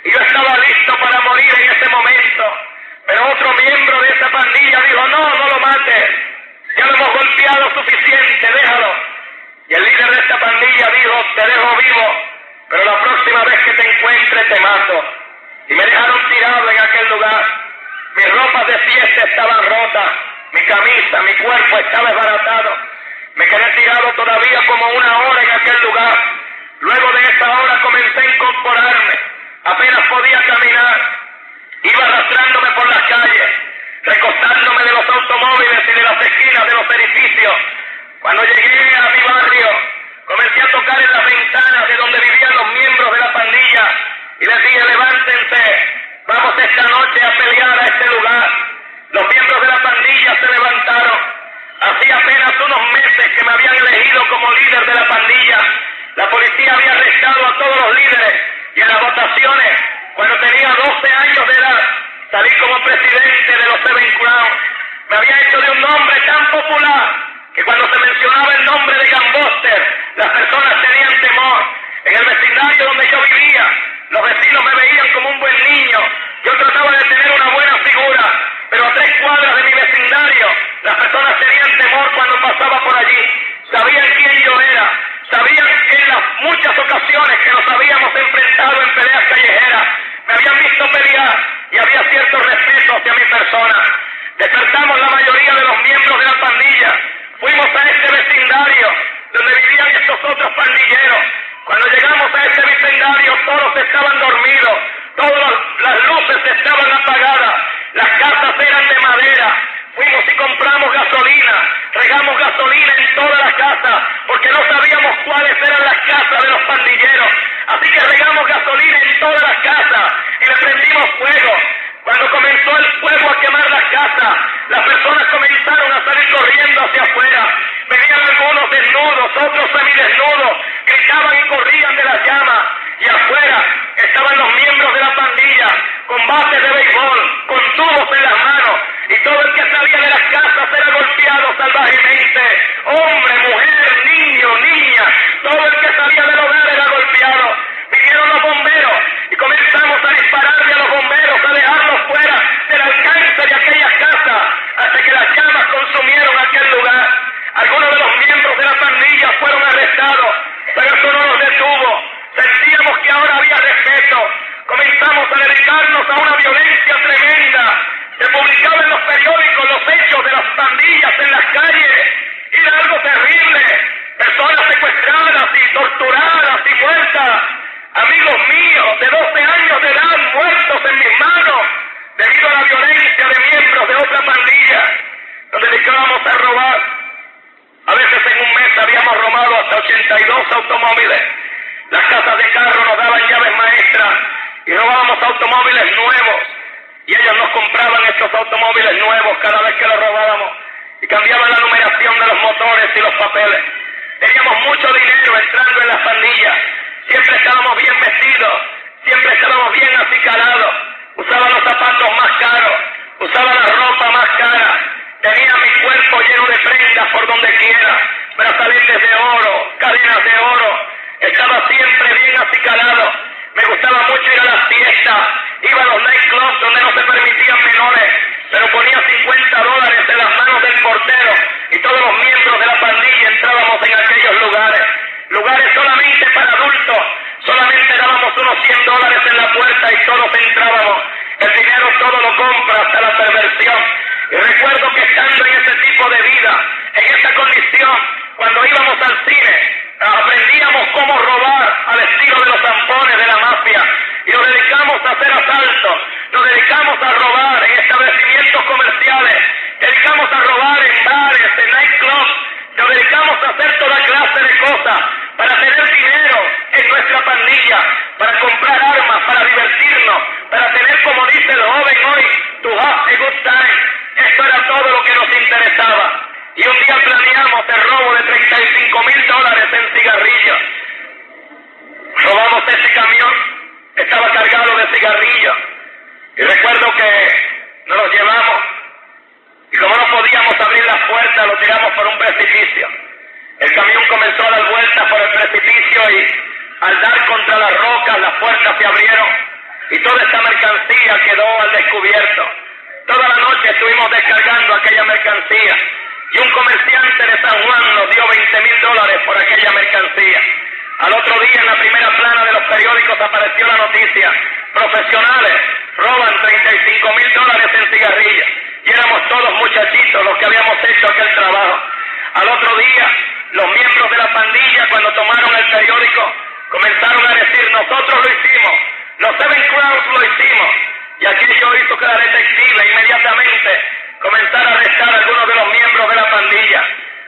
y yo estaba listo para morir en ese momento, pero otro miembro de esa pandilla dijo: no, no lo mates, ya lo hemos golpeado suficiente, déjalo. Y el líder de esta pandilla dijo: te dejo vivo, pero la próxima vez que te encuentre te mato. Y me dejaron tirado en aquel lugar. Mis ropas de fiesta estaban rotas, mi camisa, mi cuerpo estaba desbaratado. Me quedé tirado todavía como 1 hora en aquel lugar. Luego de esa hora comencé a incorporarme. Apenas podía caminar. Iba arrastrándome por las calles, recostándome de los automóviles y de las esquinas de los edificios. Cuando llegué a mi barrio, comencé a tocar en las ventanas de donde vivían los miembros de la pandilla y les dije: levántense, vamos esta noche a pelear a este lugar. Los miembros de la pandilla se levantaron. Hacía apenas unos meses que me habían elegido como líder de la pandilla. La policía había arrestado a todos los líderes y en las votaciones, cuando tenía 12 años de edad, salí como presidente de los Seven Crowns. Me había hecho de un nombre tan popular que cuando se mencionaba el nombre de Gambuster, las personas tenían temor. En el vecindario donde yo vivía, los vecinos me veían como un buen niño. Yo trataba de tener una buena figura, pero a 3 cuadras de mi vecindario, las personas tenían temor cuando pasaba por allí. Sabían quién yo era, sabían que en las muchas ocasiones que nos habíamos enfrentado en peleas callejeras, me habían visto pelear y había cierto respeto hacia mi persona. Despertamos la mayoría de los miembros de la pandilla. Fuimos a este vecindario donde vivían estos otros pandilleros. Cuando llegamos a este vecindario, todos estaban dormidos, todas las luces estaban apagadas, las casas eran de madera. Fuimos y compramos gasolina, regamos gasolina en todas las casas, porque no sabíamos cuáles eran las casas de los pandilleros. Así que regamos gasolina en todas las casas y le prendimos fuego. Cuando comenzó el fuego a quemar las casas, las personas comenzaron a salir corriendo hacia afuera. Venían algunos desnudos, otros semidesnudos, gritaban y corrían de las llamas. Y afuera estaban los miembros de la pandilla, con bates de béisbol, con tubos en las manos. Y todo el que salía de las casas era golpeado salvajemente. Hombre, mujer, niño, niña, todo el que salía del hogar era golpeado. Vinieron los bomberos y comenzamos a dispararle a los bomberos, a dejarlos fuera del alcance de aquellas casas, hasta que las llamas consumieron aquel lugar. Algunos de los miembros de la pandilla fueron arrestados, pero eso no los detuvo. Sentíamos que ahora había respeto. Comenzamos a dedicarnos a una violencia tremenda. Se publicaban en los periódicos los hechos de las pandillas en las calles. Y era algo terrible. Personas secuestradas y torturadas y muertas. Amigos míos de 12 años de edad muertos en mis manos debido a la violencia de miembros de otra pandilla. Nos dedicábamos a robar. A veces en un mes habíamos robado hasta 82 automóviles. Las casas de carro nos daban llaves maestras y robábamos automóviles nuevos. Y ellos nos compraban estos automóviles nuevos cada vez que los robábamos y cambiaban la numeración de los motores y los papeles. Teníamos mucho dinero entrando en las pandillas. Siempre estábamos bien vestidos, siempre estábamos bien acicalados. Usaba los zapatos más caros, usaba la ropa más cara. Tenía mi cuerpo lleno de prendas por donde quiera, brazaletes de oro, cadenas de oro. Estaba siempre bien acicalado. Me gustaba mucho ir a las fiestas. Iba a los nightclubs donde no se permitían menores, pero ponía $50 en las manos del portero y todos los miembros de la pandilla entrábamos en aquellos lugares. Lugares solamente para adultos. Solamente dábamos unos $100 en la puerta y todos entrábamos. El dinero todo lo compra, hasta la perversión. Y recuerdo que estando en ese tipo de vida, en esa condición, cuando íbamos al cine, aprendíamos cómo robar al estilo de los zampones de la mafia. Y nos dedicamos a hacer asaltos, nos dedicamos a robar en establecimientos comerciales, dedicamos a robar en bares, en nightclubs, nos dedicamos a hacer toda clase de cosas para tener dinero en nuestra pandilla, para comprar armas, para divertirnos, para tener, como dice el joven hoy, a good time. Esto era todo lo que nos interesaba. Y un día planeamos el robo de $35,000 en cigarrillos. Robamos ese camión, estaba cargado de cigarrillos. Y recuerdo que nos los llevamos. Y como no podíamos abrir las puertas, lo tiramos por un precipicio. El camión comenzó a dar vueltas por el precipicio y al dar contra las rocas, las puertas se abrieron y toda esta mercancía quedó al descubierto. Toda la noche estuvimos descargando aquella mercancía y un comerciante de San Juan nos dio $20,000 por aquella mercancía. Al otro día, en la primera plana de los periódicos apareció la noticia: profesionales roban $35,000 en cigarrillos. Y éramos todos muchachitos los que habíamos hecho aquel trabajo. Al otro día, los miembros de la pandilla, cuando tomaron el periódico, comenzaron a decir: nosotros lo hicimos, los Seven Crowns lo hicimos. Y aquello hizo que la detective inmediatamente comenzara a arrestar a algunos de los miembros de la pandilla.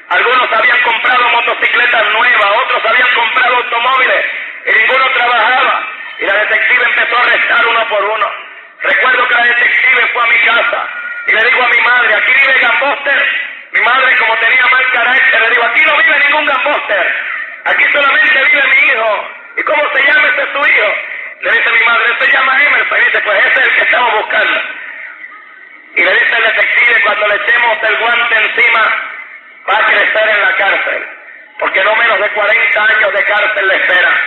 Algunos habían comprado motocicletas nuevas, otros habían comprado automóviles y ninguno trabajaba. Y la detective empezó a arrestar uno por uno. Recuerdo que la detective fue a mi casa y le digo a mi madre: aquí vive Gamboster. Mi madre, como tenía mal carácter, le digo: aquí no vive ningún Gamboster, aquí solamente vive mi hijo. ¿Y cómo se llama ese tu hijo? Le dice mi madre: se llama Emerson. Y dice: pues ese es el que estamos buscando. Y le dice el detective: cuando le echemos el guante encima, va a crecer en la cárcel, porque no menos de 40 años de cárcel le esperan.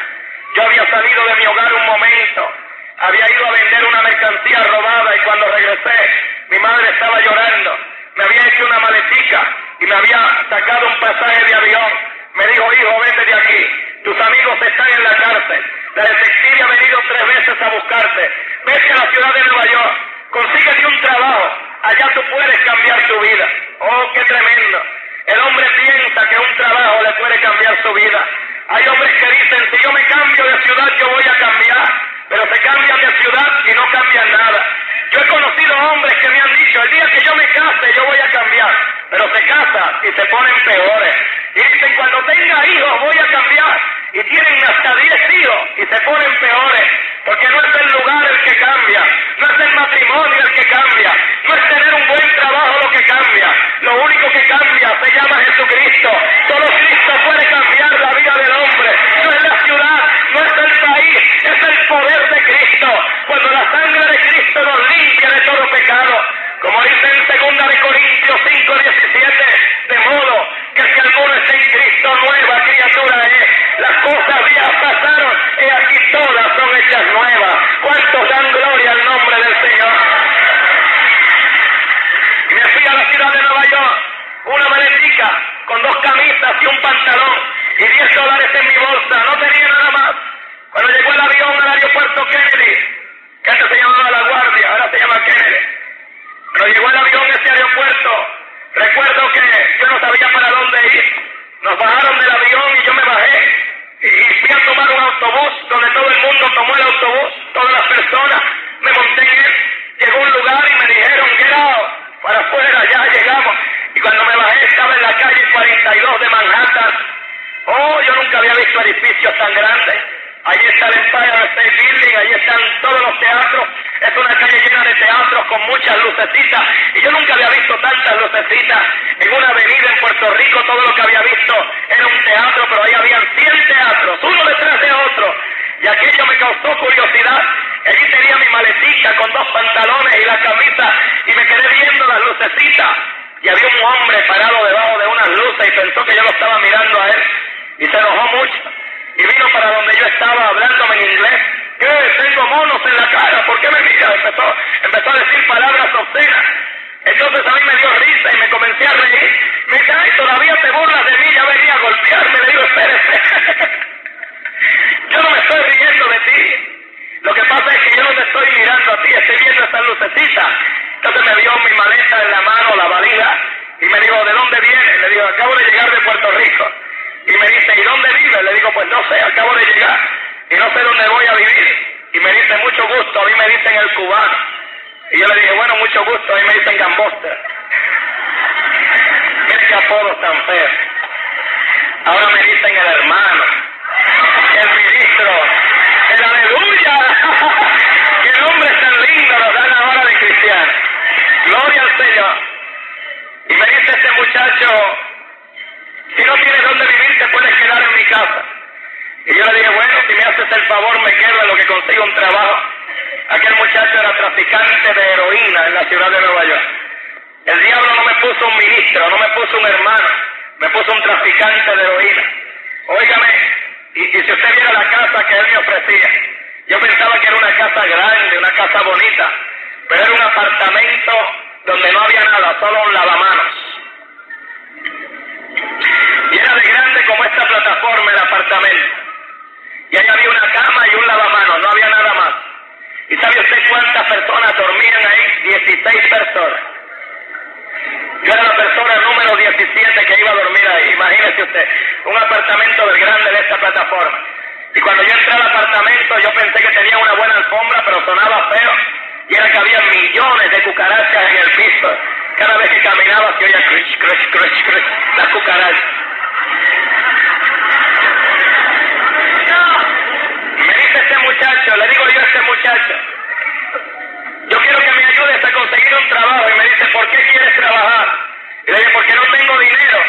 Yo había salido de mi hogar un momento, había ido a vender una mercancía robada y cuando regresé, mi madre estaba llorando. Me había hecho una maletica y me había sacado un pasaje de avión. Me dijo: hijo, vete de aquí, tus amigos están en la cárcel. La detective ha venido 3 veces a buscarte. Vete a la ciudad de Nueva York, consíguete un trabajo, allá tú puedes cambiar tu vida. Oh, qué tremendo. El hombre piensa que un trabajo le puede cambiar su vida. Hay hombres que dicen: si yo me cambio de ciudad, yo voy a cambiar. Pero se cambian de ciudad y no cambian nada. Yo he conocido hombres que me han dicho: el día que yo me case, yo voy a cambiar. Pero se casan y se ponen peores. Y dicen: cuando tenga hijos, voy a cambiar. Y tienen hasta 10 hijos y se ponen peores. Porque no es el lugar el que cambia, no es el matrimonio el que cambia, no es tener un buen trabajo lo que cambia. Lo único que cambia se llama Jesucristo. Solo Cristo puede cambiar la vida del hombre. No es la ciudad, no es el país, es el poder de Cristo. Cuando la sangre de Cristo nos limpia de todo pecado. Como dice en 2 Corintios 5:17, de modo que si alguno está en Cristo, nueva criatura es. Las cosas viejas pasaron y aquí todas son hechas nuevas. ¿Cuántos dan gloria al nombre del Señor? Y me fui a la ciudad de Nueva York, una maletica con 2 camisas y un pantalón y $10 en mi bolsa, no tenía nada más. Cuando llegó el avión al aeropuerto Kennedy, que antes se llamaba La Guardia, ahora se llama Kennedy. Cuando llegó el avión a ese aeropuerto, recuerdo que yo no sabía para dónde ir. Nos bajaron del avión y yo me bajé y fui a tomar un autobús donde todo el mundo tomó el autobús, todas las personas, me monté en él. Llegó a un lugar y me dijeron: get out, para afuera, ya llegamos. Y cuando me bajé estaba en la calle 42 de Manhattan. Oh, yo nunca había visto edificios tan grandes. Allí está el Empire State Building, allí están todos los teatros. Es una calle llena de teatros con muchas lucecitas. Y yo nunca había visto tantas lucecitas. En una avenida en Puerto Rico todo lo que había visto era un teatro, pero ahí habían 100 teatros, uno detrás de otro. Y aquello me causó curiosidad. Allí tenía mi maletica con 2 pantalones y la camisa y me quedé viendo las lucecitas. Y había un hombre parado debajo de unas luces y pensó que yo lo estaba mirando a él. Y se enojó mucho. Y vino para donde yo estaba hablándome en inglés. ¿Qué? Tengo monos en la cara, ¿por qué me mira? Empezó a decir palabras obscenas. Entonces a mí me dio risa y me comencé a reír. Me dice: ay, todavía te burlas de mí, ya venía a golpearme. Le digo: espérese. Yo no me estoy riendo de ti. Lo que pasa es que yo no te estoy mirando a ti, estoy viendo estas lucecitas. Entonces me dio mi maleta en la mano, la valija, y me dijo: ¿de dónde vienes? Le digo: acabo de llegar de Puerto Rico. Y me dice: ¿y dónde vives? Le digo: pues no sé, acabo de llegar y no sé dónde voy a vivir. Y me dice: mucho gusto, a mí me dicen el cubano. Y yo le dije: bueno, mucho gusto, a mí me dicen Gamboster. Mira qué apodos tan feos. Ahora me dicen el hermano, el ministro, el aleluya. Qué nombre tan lindo nos dan ahora de cristianos. York. Y me dice este muchacho, si no tienes dónde vivir, te puedes quedar en mi casa. Y yo le dije, bueno, si me haces el favor, me quedo en lo que consigo un trabajo. Aquel muchacho era traficante de heroína en la ciudad de Nueva York. El diablo no me puso un ministro, no me puso un hermano, me puso un traficante de heroína. Óigame, y si usted viera la casa que él me ofrecía, yo pensaba que era una casa grande, una casa bonita, pero era un apartamento donde no había nada, solo un lavamanos. Y era de grande como esta plataforma, el apartamento. Y ahí había una cama y un lavamanos, no había nada más. ¿Y sabe usted cuántas personas dormían ahí? 16 personas. Yo era la persona número 17 que iba a dormir ahí, imagínese usted, un apartamento del grande de esta plataforma. Y cuando yo entré al apartamento, yo pensé que tenía una buena alfombra, pero sonaba feo. Y era que había millones de cucarachas en el piso. Cada vez que caminaba se oía crush, crush, crush, crush, las cucarachas. Me dice este muchacho, le digo yo a este muchacho, yo quiero que me ayudes a conseguir un trabajo. Y me dice, ¿por qué quieres trabajar? Y le digo, porque no tengo dinero.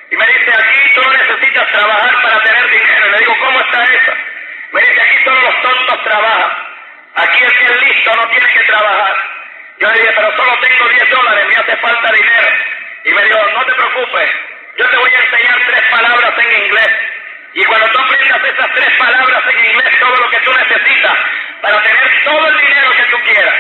Y me dice, aquí tú no necesitas trabajar para tener dinero. Y le digo, ¿cómo está eso? Me dice, aquí todos los tontos trabajan. Aquí el que es listo no tiene que trabajar. Yo le dije, pero solo tengo $10, me hace falta dinero. Y me dijo, no te preocupes, yo te voy a enseñar 3 palabras en inglés. Y cuando tú aprendas esas 3 palabras en inglés, todo lo que tú necesitas para tener todo el dinero que tú quieras.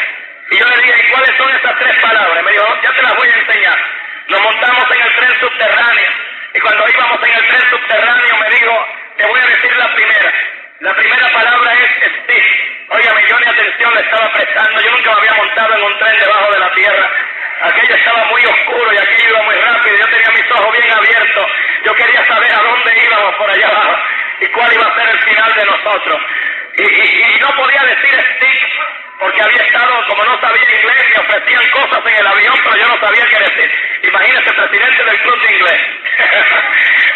Y yo le dije, ¿y cuáles son esas 3 palabras? Y me dijo, ya te las voy a enseñar. Nos montamos en el tren subterráneo. Y cuando íbamos en el tren subterráneo me dijo, te voy a decir la primera. La primera palabra es stick. Óigame, yo ni atención le estaba prestando. Yo nunca me había montado en un tren debajo de la tierra. Aquello estaba muy oscuro y aquello iba muy rápido. Yo tenía mis ojos bien abiertos. Yo quería saber a dónde íbamos por allá abajo y cuál iba a ser el final de nosotros. Y no podía decir stick porque había estado, como no sabía inglés, me ofrecían cosas en el avión, pero yo no sabía qué decir. Imagínese, presidente del club de inglés.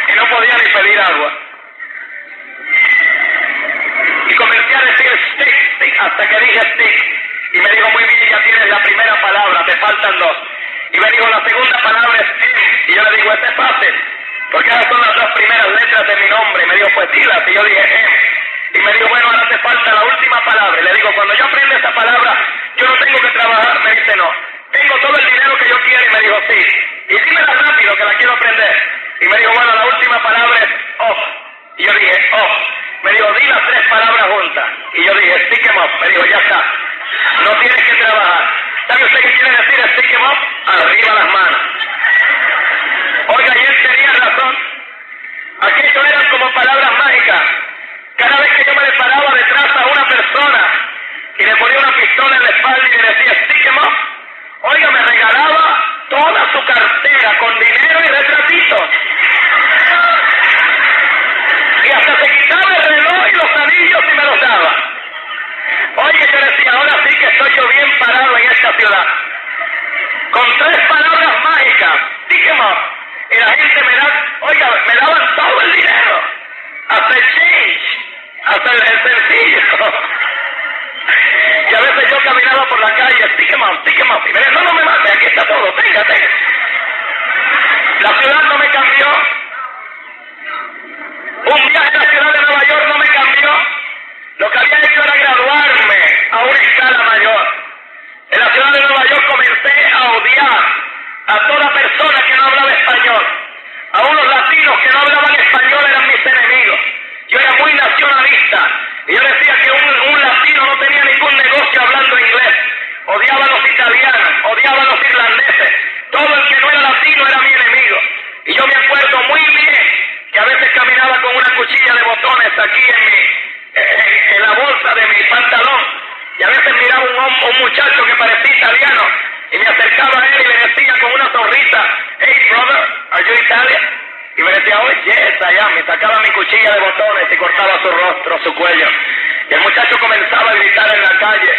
Y no podía ni pedir agua. Y comencé a decir stick, stick, hasta que dije stick. Y me dijo, muy bien, ya tienes la primera palabra, te faltan 2. Y me dijo, la segunda palabra es M. Y yo le digo, este es fácil, porque esas son las 2 primeras letras de mi nombre. Y me dijo, pues dilas. Y yo dije, M. Y me dijo, bueno, ahora te falta la última palabra. Y le digo, cuando yo aprenda esa palabra, yo no tengo que trabajar. Me dice, no. Tengo todo el dinero que yo quiero. Y me dijo, sí. Y dímela rápido, que la quiero aprender. Y me dijo, bueno, la última palabra es off. Y yo dije, off. Me dijo, di las 3 palabras juntas. Y yo dije, stick 'em up. Me dijo, ya está. No tienes que trabajar. ¿Sabe usted qué quiere decir stick 'em up? Arriba las manos. Oiga, y él tenía razón. Aquello eran como palabras mágicas. Cada vez que yo me le paraba detrás a una persona y le ponía una pistola en la espalda y le decía stick 'em up, oiga, me regalaba toda su cartera con dinero y retratitos. Y hasta se quitaba el reloj y los anillos y me los daba. Oye, yo decía, ahora sí que estoy yo bien parado en esta ciudad. Con 3 palabras mágicas, stick 'em up. Y la gente me daban todo el dinero. Hasta el change, hasta el sencillo. Y a veces yo caminaba por la calle, stick 'em up, stick 'em up. Y me decían, no me mates, aquí está todo, tenga. La ciudad no me cambió. Un viaje a la ciudad de Nueva York no me cambió. Lo que había hecho era graduarme a una escala mayor. En la ciudad de Nueva York comencé a odiar a toda persona que no hablaba español. Aún los latinos que no hablaban español eran mis enemigos. Yo era muy nacionalista. Y yo decía que un latino no tenía ningún negocio hablando inglés. Odiaba a los italianos, odiaba a los irlandeses. Todo el que no era latino era mi enemigo. Y yo me acuerdo muy bien que a veces caminaba con una cuchilla de botones aquí en la bolsa de mi pantalón. Y a veces miraba un muchacho que parecía italiano y me acercaba a él y le decía con una sonrisa, hey brother, are you Italian? Y me decía, oh yes, I am. Y sacaba mi cuchilla de botones y cortaba su rostro, su cuello. Y el muchacho comenzaba a gritar en la calle,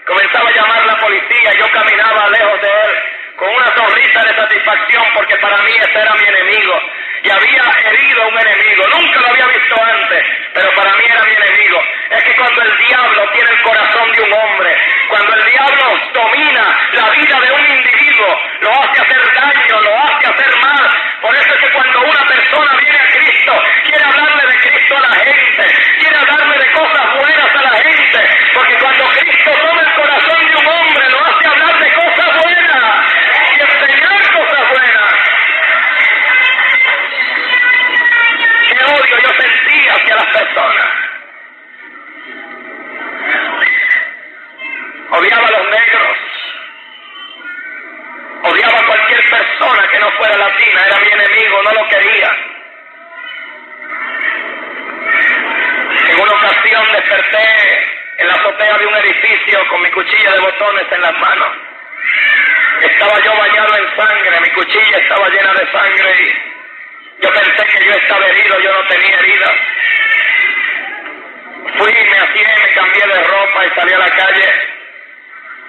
comenzaba a llamar a la policía. Yo caminaba lejos de él con una sonrisa de satisfacción porque para mí ese era mi enemigo. Y había herido a un enemigo. Nunca lo había visto antes, pero para mí era mi enemigo. Es que cuando el diablo tiene el corazón de un hombre, cuando el diablo domina la vida de un individuo, malo, lo hace hacer daño, lo hace hacer mal. Por eso es que cuando una persona viene a Cristo, quiere hablarle de Cristo a la gente, quiere hablarle de cosas buenas a la gente, porque cuando Cristo toma el corazón de un hombre, lo hace hablar de cosas buenas y enseñar cosas buenas. Qué odio yo sentía hacia las personas. Odiaba a los negros, odiaba a cualquier persona que no fuera latina, era mi enemigo, no lo quería. En una ocasión desperté en la azotea de un edificio con mi cuchilla de botones en las manos. Estaba yo bañado en sangre, mi cuchilla estaba llena de sangre y yo pensé que yo estaba herido, yo no tenía heridas. Fui, me aseé, me cambié de ropa y salí a la calle.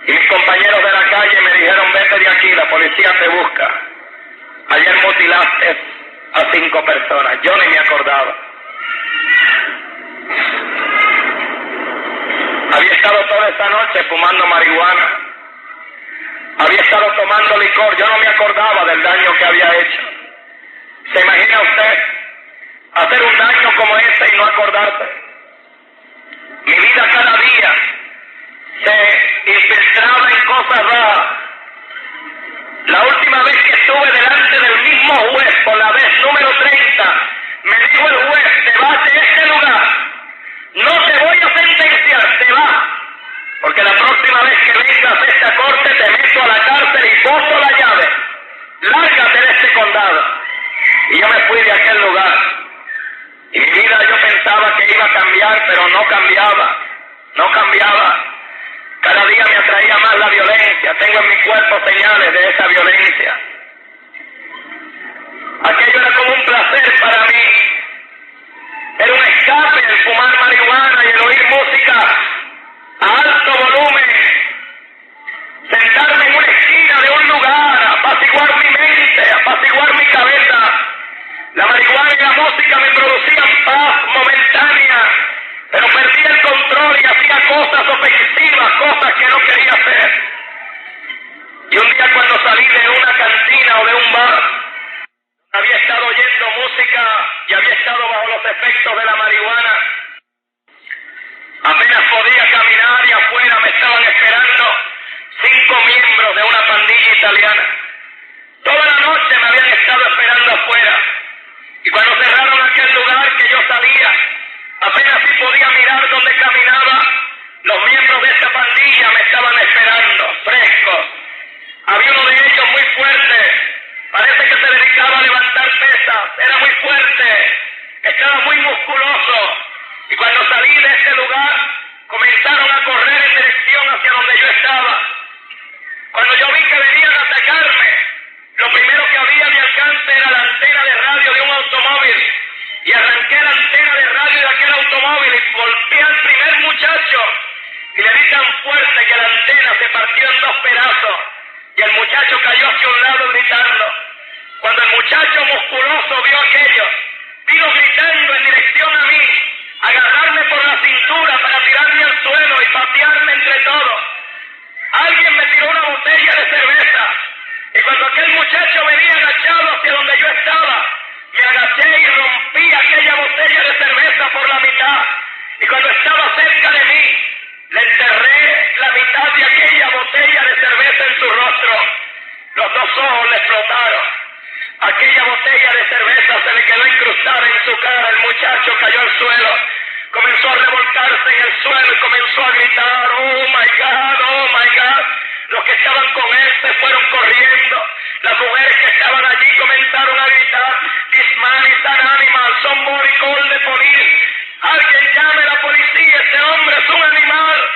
Y mis compañeros de la calle me dijeron, vete de aquí, la policía te busca. Ayer mutilaste a 5 personas, yo ni me acordaba. Había estado toda esa noche fumando marihuana. Había estado tomando licor, yo no me acordaba del daño que había hecho. ¿Se imagina usted hacer un daño como ese y no acordarse? Mi vida cada día se infiltraba en cosas raras. La última vez que estuve delante del mismo juez, por la vez número 30, me dijo el juez, te vas de este lugar, no te voy a sentenciar, te vas, porque la próxima vez que vengas a esta corte te meto a la cárcel y boto la llave, lárgate de este condado. Y yo me fui de aquel lugar, y mi vida yo pensaba que iba a cambiar, pero no cambiaba, no cambiaba. Cada día me atraía más la violencia, tengo en mi cuerpo señales de esa violencia. Aquello era como un placer para mí, era un escape el fumar marihuana y el oír música a alto volumen, sentarme en una esquina de un lugar, apaciguar mi mente, apaciguar mi cabeza. La marihuana y la música me producían paz momentánea, pero perdí el control y hacía cosas ofensivas, cosas que no quería hacer. Y un día cuando salí de una cantina o de un bar, había estado oyendo música y había estado bajo los efectos de la marihuana, apenas podía caminar y afuera me estaban esperando 5 miembros de una pandilla italiana. Toda la noche me habían estado esperando afuera. Y cuando cerraron aquel lugar que yo salía, apenas si podía mirar donde caminaba, los miembros de esta pandilla me estaban esperando, frescos. Había uno de ellos muy fuerte, parece que se dedicaba a levantar pesas, era muy fuerte, estaba muy musculoso. Y cuando salí de ese lugar, comenzaron a correr en dirección hacia donde yo estaba. Cuando yo vi que venían a atacarme, lo primero que había a mi alcance era la antena de radio de un automóvil. Y arranqué la antena de radio de aquel automóvil y golpeé al primer muchacho. Y le di tan fuerte que la antena se partió en 2 pedazos. Y el muchacho cayó hacia un lado gritando. Cuando el muchacho musculoso vio aquello, vino gritando en dirección a mí, agarrarme por la cintura para tirarme al suelo y patearme entre todos. Alguien me tiró una botella de cerveza. Y cuando aquel muchacho venía agachado hacia donde yo estaba, me agaché y rompí aquella botella de cerveza por la mitad. Y cuando estaba cerca de mí, le enterré la mitad de aquella botella de cerveza en su rostro. Los 2 ojos le explotaron. Aquella botella de cerveza se le quedó incrustada en su cara. El muchacho cayó al suelo. Comenzó a revolcarse en el suelo y comenzó a gritar, oh my God, oh my God. Los que estaban con él se fueron corriendo. Las mujeres que estaban allí comenzaron a gritar, this man is an animal, somebody call the police. Alguien llame a la policía, este hombre es un animal.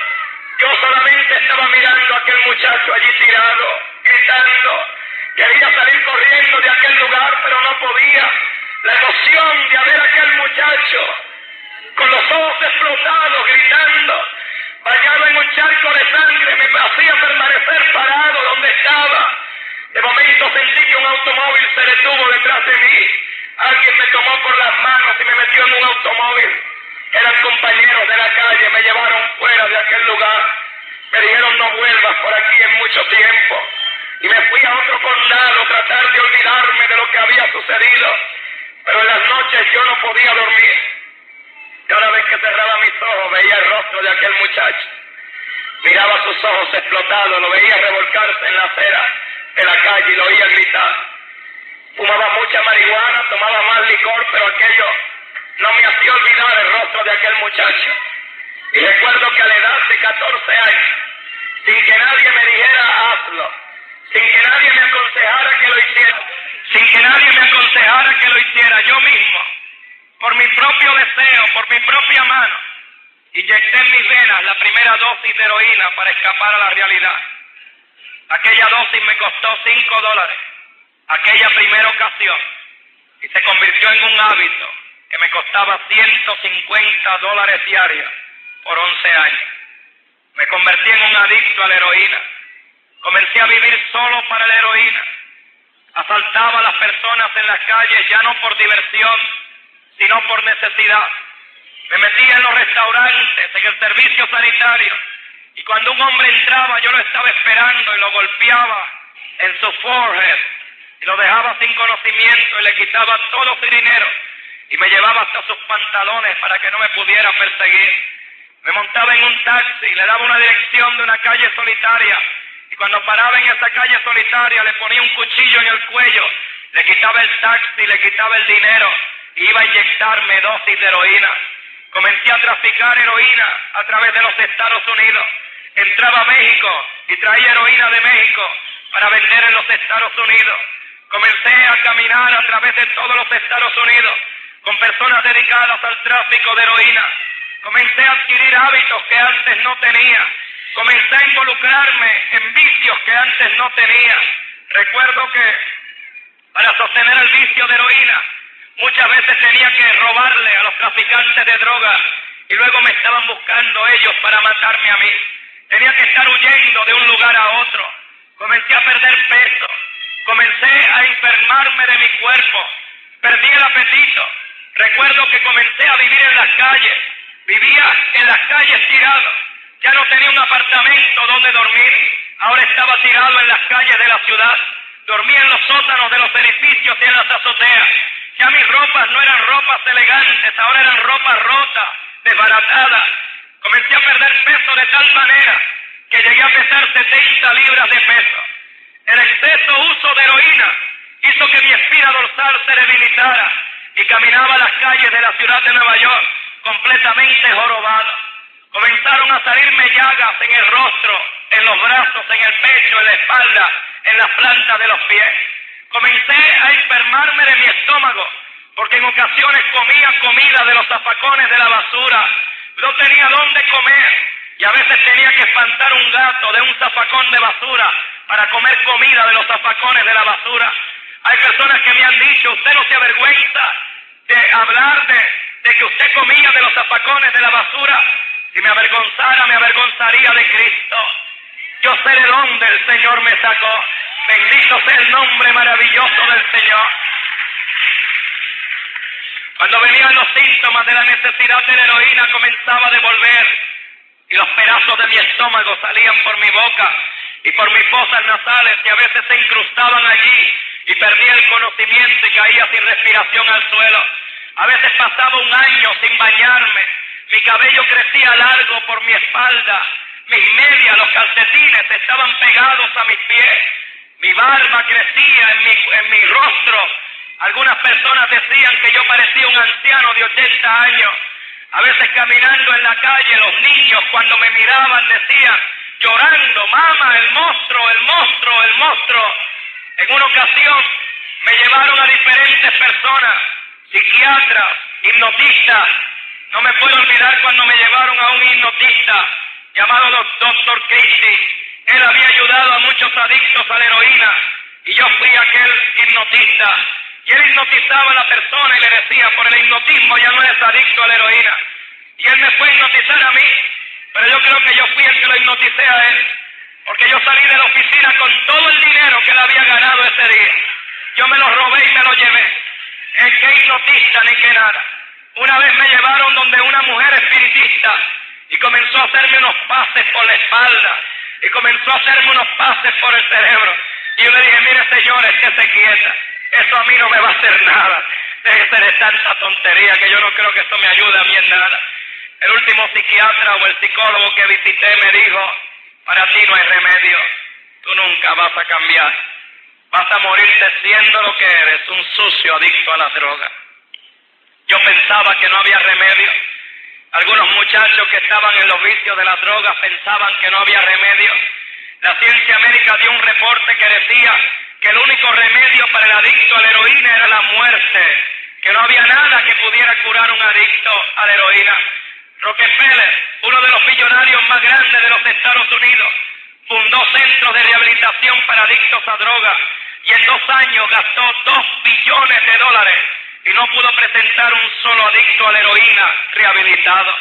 Yo solamente estaba mirando a aquel muchacho allí tirado, gritando. Quería salir corriendo de aquel lugar, pero no podía. La emoción de ver a aquel muchacho con los ojos explotados, gritando, bañado en un charco de sangre, me hacía permanecer parado donde estaba. De momento sentí que un automóvil se detuvo detrás de mí. Alguien me tomó por las manos y me metió en un automóvil. Eran compañeros de la calle, me llevaron fuera de aquel lugar. Me dijeron, no vuelvas por aquí en mucho tiempo. y me fui a otro condado a tratar de olvidarme de lo que había sucedido, pero en las noches yo no podía dormir. Cada vez que cerraba mis ojos veía el rostro de aquel muchacho. Miraba sus ojos explotados, lo veía revolcarse en la acera de la calle y lo oía gritar. Fumaba mucha marihuana, tomaba más licor, pero aquello no me hacía olvidar el rostro de aquel muchacho. Y recuerdo que a la edad de 14 años, sin que nadie me dijera hazlo, sin que nadie me aconsejara que lo hiciera, yo mismo, por mi propio deseo, por mi propia mano, inyecté en mis venas la primera dosis de heroína para escapar a la realidad. Aquella dosis me costó $5, aquella primera ocasión, y se convirtió en un hábito que me costaba $150 diarios por 11 años. Me convertí en un adicto a la heroína. Comencé a vivir solo para la heroína. Asaltaba a las personas en las calles ya no por diversión, sino por necesidad. Me metía en los restaurantes, en el servicio sanitario, y cuando un hombre entraba yo lo estaba esperando y lo golpeaba en su forehead y lo dejaba sin conocimiento y le quitaba todo su dinero y me llevaba hasta sus pantalones para que no me pudiera perseguir. Me montaba en un taxi y le daba una dirección de una calle solitaria, y cuando paraba en esa calle solitaria le ponía un cuchillo en el cuello, le quitaba el taxi, le quitaba el dinero y iba a inyectarme dosis de heroína. Comencé a traficar heroína a través de los Estados Unidos. Entraba a México y traía heroína de México para vender en los Estados Unidos. Comencé a caminar a través de todos los Estados Unidos con personas dedicadas al tráfico de heroína. Comencé a adquirir hábitos que antes no tenía. Comencé a involucrarme en vicios que antes no tenía. Recuerdo que para sostener el vicio de heroína muchas veces tenía que robarle a los traficantes de drogas y luego me estaban buscando ellos para matarme a mí. Tenía que estar huyendo de un lugar a otro. Comencé a perder peso. Comencé a enfermarme de mi cuerpo. Perdí el apetito. Recuerdo que comencé a vivir en las calles. Vivía en las calles tirado. Ya no tenía un apartamento donde dormir. Ahora estaba tirado en las calles de la ciudad. Dormía en los sótanos de los edificios y en las azoteas. Ya mis ropas no eran ropas elegantes, ahora eran ropas rotas, desbaratadas. Comencé a perder peso de tal manera que llegué a pesar 70 libras de peso. El exceso uso de heroína hizo que mi espina dorsal se debilitara y caminaba a las calles de la ciudad de Nueva York completamente jorobado. Comenzaron a salirme llagas en el rostro, en los brazos, en el pecho, en la espalda, en las plantas de los pies. Comencé a enfermarme de mi estómago, porque en ocasiones comía comida de los zafacones de la basura. No tenía dónde comer y a veces tenía que espantar un gato de un zafacón de basura para comer comida de los zafacones de la basura. Hay personas que me han dicho, usted no se avergüenza de hablar de que usted comía de los zafacones de la basura. Si me avergonzara, me avergonzaría de Cristo. Yo sé de dónde el Señor me sacó. Bendito sea el nombre maravilloso del Señor. Cuando venían los síntomas de la necesidad de la heroína, comenzaba a devolver y los pedazos de mi estómago salían por mi boca y por mis fosas nasales, que a veces se incrustaban allí y perdía el conocimiento y caía sin respiración al suelo. A veces pasaba un año sin bañarme, mi cabello crecía largo por mi espalda, mis medias, los calcetines estaban pegados a mis pies, mi barba crecía en mi rostro. Algunas personas decían que yo parecía un anciano de 80 años. A veces caminando en la calle, los niños cuando me miraban decían, llorando, mamá, el monstruo, el monstruo, el monstruo. En una ocasión me llevaron a diferentes personas, psiquiatras, hipnotistas. No me puedo olvidar cuando me llevaron a un hipnotista llamado Dr. Casey. Él había ayudado a muchos adictos a la heroína y yo fui aquel hipnotista. Y él hipnotizaba a la persona y le decía, por el hipnotismo ya no eres adicto a la heroína. Y él me fue a hipnotizar a mí, pero yo creo que yo fui el que lo hipnoticé a él, porque yo salí de la oficina con todo el dinero que él había ganado ese día. Yo me lo robé y me lo llevé. ¿Qué hipnotista ni qué nada? Una vez me llevaron donde una mujer espiritista y comenzó a hacerme unos pases por la espalda y comenzó a hacerme unos pases por el cerebro. Y yo le dije, mire señor, estése quieta, eso a mí no me va a hacer nada. Déjese de tanta tontería que yo no creo que esto me ayude a mí en nada. El último psiquiatra o el psicólogo que visité me dijo, para ti no hay remedio, tú nunca vas a cambiar. Vas a morirte siendo lo que eres, un sucio adicto a las drogas. Yo pensaba que no había remedio. Algunos muchachos que estaban en los vicios de las drogas pensaban que no había remedio. La ciencia médica dio un reporte que decía que el único remedio para el adicto a la heroína era la muerte, que no había nada que pudiera curar a un adicto a la heroína. Rockefeller, uno de los millonarios más grandes de los Estados Unidos, fundó centros de rehabilitación para adictos a drogas y en 2 años gastó $2 billones y no pudo presentar un solo adicto a la heroína rehabilitado.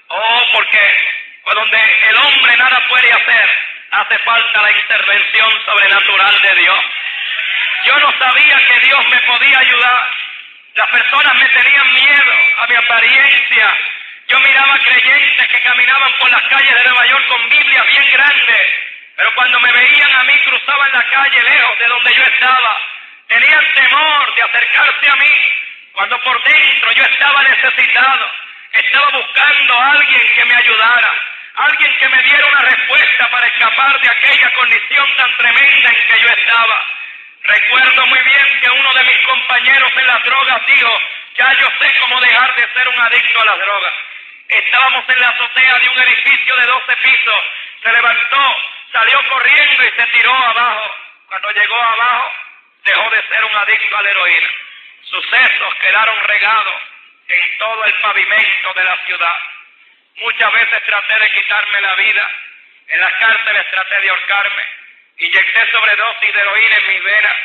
Oh, porque donde el hombre nada puede hacer, hace falta la intervención sobrenatural de Dios. Yo no sabía que Dios me podía ayudar. Las personas me tenían miedo a mi apariencia. Yo miraba creyentes que caminaban por las calles de Nueva York con Biblias bien grandes, pero cuando me veían a mí cruzaban la calle lejos de donde yo estaba. Tenían temor de acercarse a mí, cuando por dentro yo estaba necesitado. Estaba buscando a alguien que me ayudara, alguien que me diera una respuesta para escapar de aquella condición tan tremenda en que yo estaba. Recuerdo muy bien que uno de mis compañeros en las drogas dijo, ya yo sé cómo dejar de ser un adicto a las drogas. Estábamos en la azotea de un edificio de 12 pisos, se levantó, salió corriendo y se tiró abajo. Cuando llegó abajo, dejó de ser un adicto a la heroína. Sus sesos quedaron regados en todo el pavimento de la ciudad. Muchas veces traté de quitarme la vida, en las cárceles traté de ahorcarme, inyecté sobredosis de heroína en mis venas,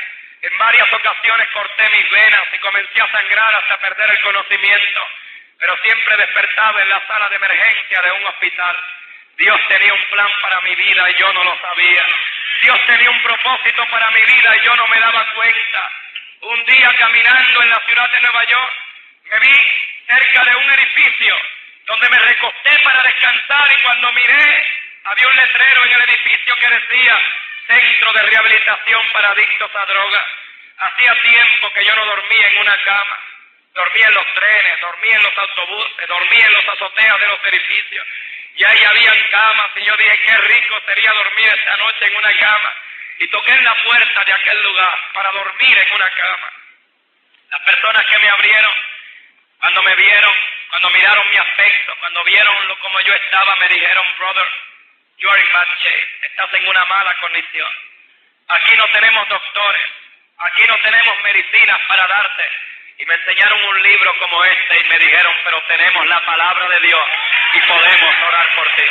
en varias ocasiones corté mis venas y comencé a sangrar hasta perder el conocimiento, pero siempre despertaba en la sala de emergencia de un hospital. Dios tenía un plan para mi vida y yo no lo sabía. Dios tenía un propósito para mi vida y yo no me daba cuenta. Un día caminando en la ciudad de Nueva York, me vi cerca de un edificio donde me recosté para descansar y cuando miré, había un letrero en el edificio que decía Centro de Rehabilitación para Adictos a Drogas. Hacía tiempo que yo no dormía en una cama. Dormía en los trenes, dormía en los autobuses, dormía en los azoteas de los edificios. Y ahí habían camas y yo dije, qué rico sería dormir esta noche en una cama. Y toqué en la puerta de aquel lugar para dormir en una cama. Las personas que me abrieron, cuando me vieron, cuando miraron mi aspecto, cuando vieron como yo estaba, me dijeron, brother, you are in bad shape, estás en una mala condición. Aquí no tenemos doctores, aquí no tenemos medicinas para darte. Y me enseñaron un libro como este y me dijeron, pero tenemos la palabra de Dios y podemos orar por ti.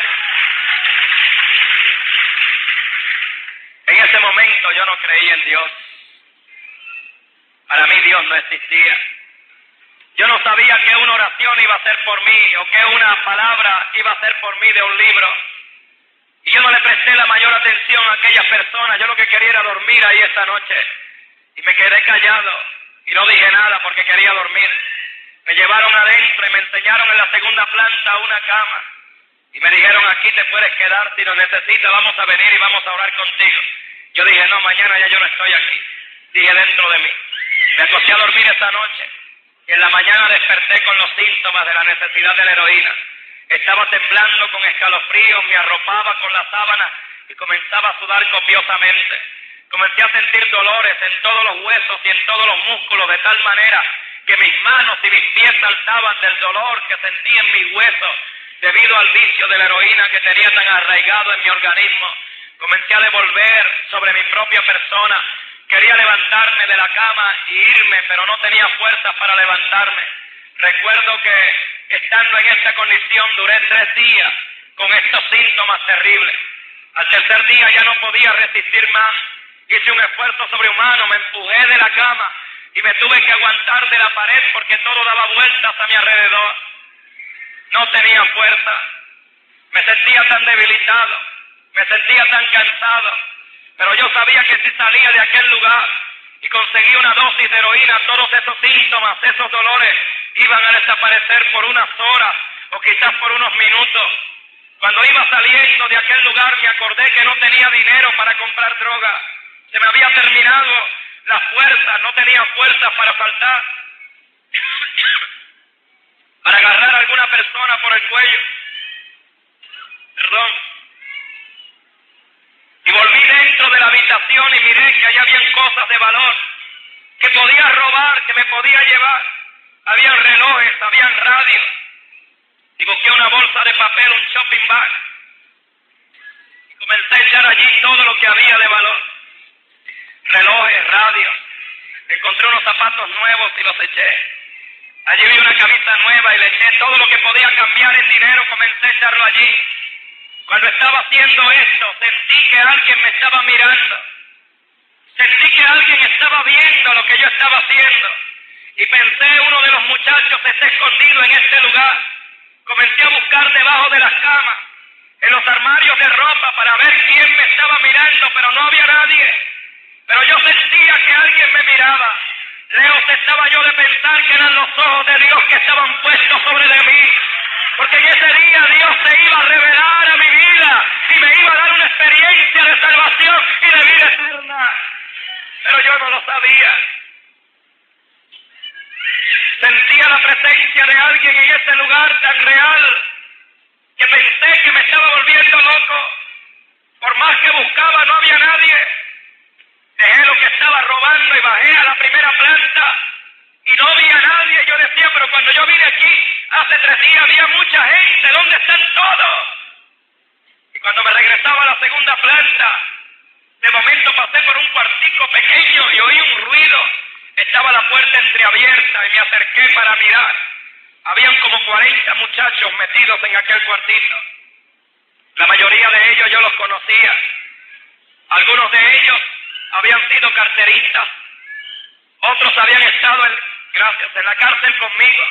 En ese momento yo no creía en Dios. Para mí Dios no existía. Yo no sabía que una oración iba a ser por mí o que una palabra iba a ser por mí de un libro. Y yo no le presté la mayor atención a aquellas personas. Yo lo que quería era dormir ahí esta noche. Y me quedé callado y no dije nada porque quería dormir. Me llevaron adentro y me enseñaron en la segunda planta una cama. Y me dijeron, aquí te puedes quedar, si lo necesitas vamos a venir y vamos a orar contigo. Yo dije, no, mañana ya yo no estoy aquí. Dije dentro de mí. Me acosté a dormir esa noche. Y en la mañana desperté con los síntomas de la necesidad de la heroína. Estaba temblando con escalofríos, me arropaba con la sábana y comenzaba a sudar copiosamente. Comencé a sentir dolores en todos los huesos y en todos los músculos de tal manera que mis manos y mis pies saltaban del dolor que sentía en mis huesos debido al vicio de la heroína que tenía tan arraigado en mi organismo. Comencé a devolver sobre mi propia persona. Quería levantarme de la cama y irme, pero no tenía fuerzas para levantarme. Recuerdo que estando en esta condición duré 3 días con estos síntomas terribles. Al tercer día ya no podía resistir más. Hice un esfuerzo sobrehumano, me empujé de la cama y me tuve que aguantar de la pared porque todo daba vueltas a mi alrededor. No tenía fuerza. Me sentía tan debilitado, me sentía tan cansado. Pero yo sabía que si salía de aquel lugar y conseguía una dosis de heroína, todos esos síntomas, esos dolores iban a desaparecer por unas horas o quizás por unos minutos. Cuando iba saliendo de aquel lugar me acordé que no tenía dinero para comprar droga. Se me había terminado la fuerza, no tenía fuerza para saltar, para agarrar a alguna persona por el cuello. Perdón. Y volví dentro de la habitación y miré que allá habían cosas de valor que podía robar, que me podía llevar. Habían relojes, habían radios. Y busqué una bolsa de papel, un shopping bag. Y comencé a echar allí todo lo que había de valor. Relojes, radios. Encontré unos zapatos nuevos y los eché. Allí vi una camisa nueva y le eché todo lo que podía cambiar en dinero, comencé a echarlo allí. Cuando estaba haciendo esto, sentí que alguien me estaba mirando. Sentí que alguien estaba viendo lo que yo estaba haciendo. Y pensé, uno de los muchachos está escondido en este lugar. Comencé a buscar debajo de las camas, en los armarios de ropa, para ver quién me estaba mirando, pero no había nadie. Pero yo sentía que alguien me miraba. Lejos estaba yo de pensar que eran los ojos de Dios que estaban puestos sobre de mí. Porque en ese día Dios se iba a revelar a mi vida y me iba a dar una experiencia de salvación y de vida eterna. Pero yo no lo sabía. Sentía la presencia de alguien en ese lugar tan real que pensé que me estaba volviendo loco. Por más que buscaba no había nadie. Dejé lo que estaba robando y bajé a la primera planta y no había nadie. Yo decía, pero cuando yo vine aquí hace 3 días había mucha gente. ¿Dónde están todos? Y cuando me regresaba a la segunda planta, de momento pasé por un cuartico pequeño y oí un ruido. Estaba la puerta entreabierta y me acerqué para mirar. Habían como 40 muchachos metidos en aquel cuartito. La mayoría de ellos yo los conocía. Algunos de ellos habían sido carteristas. Otros habían estado en la cárcel conmigo.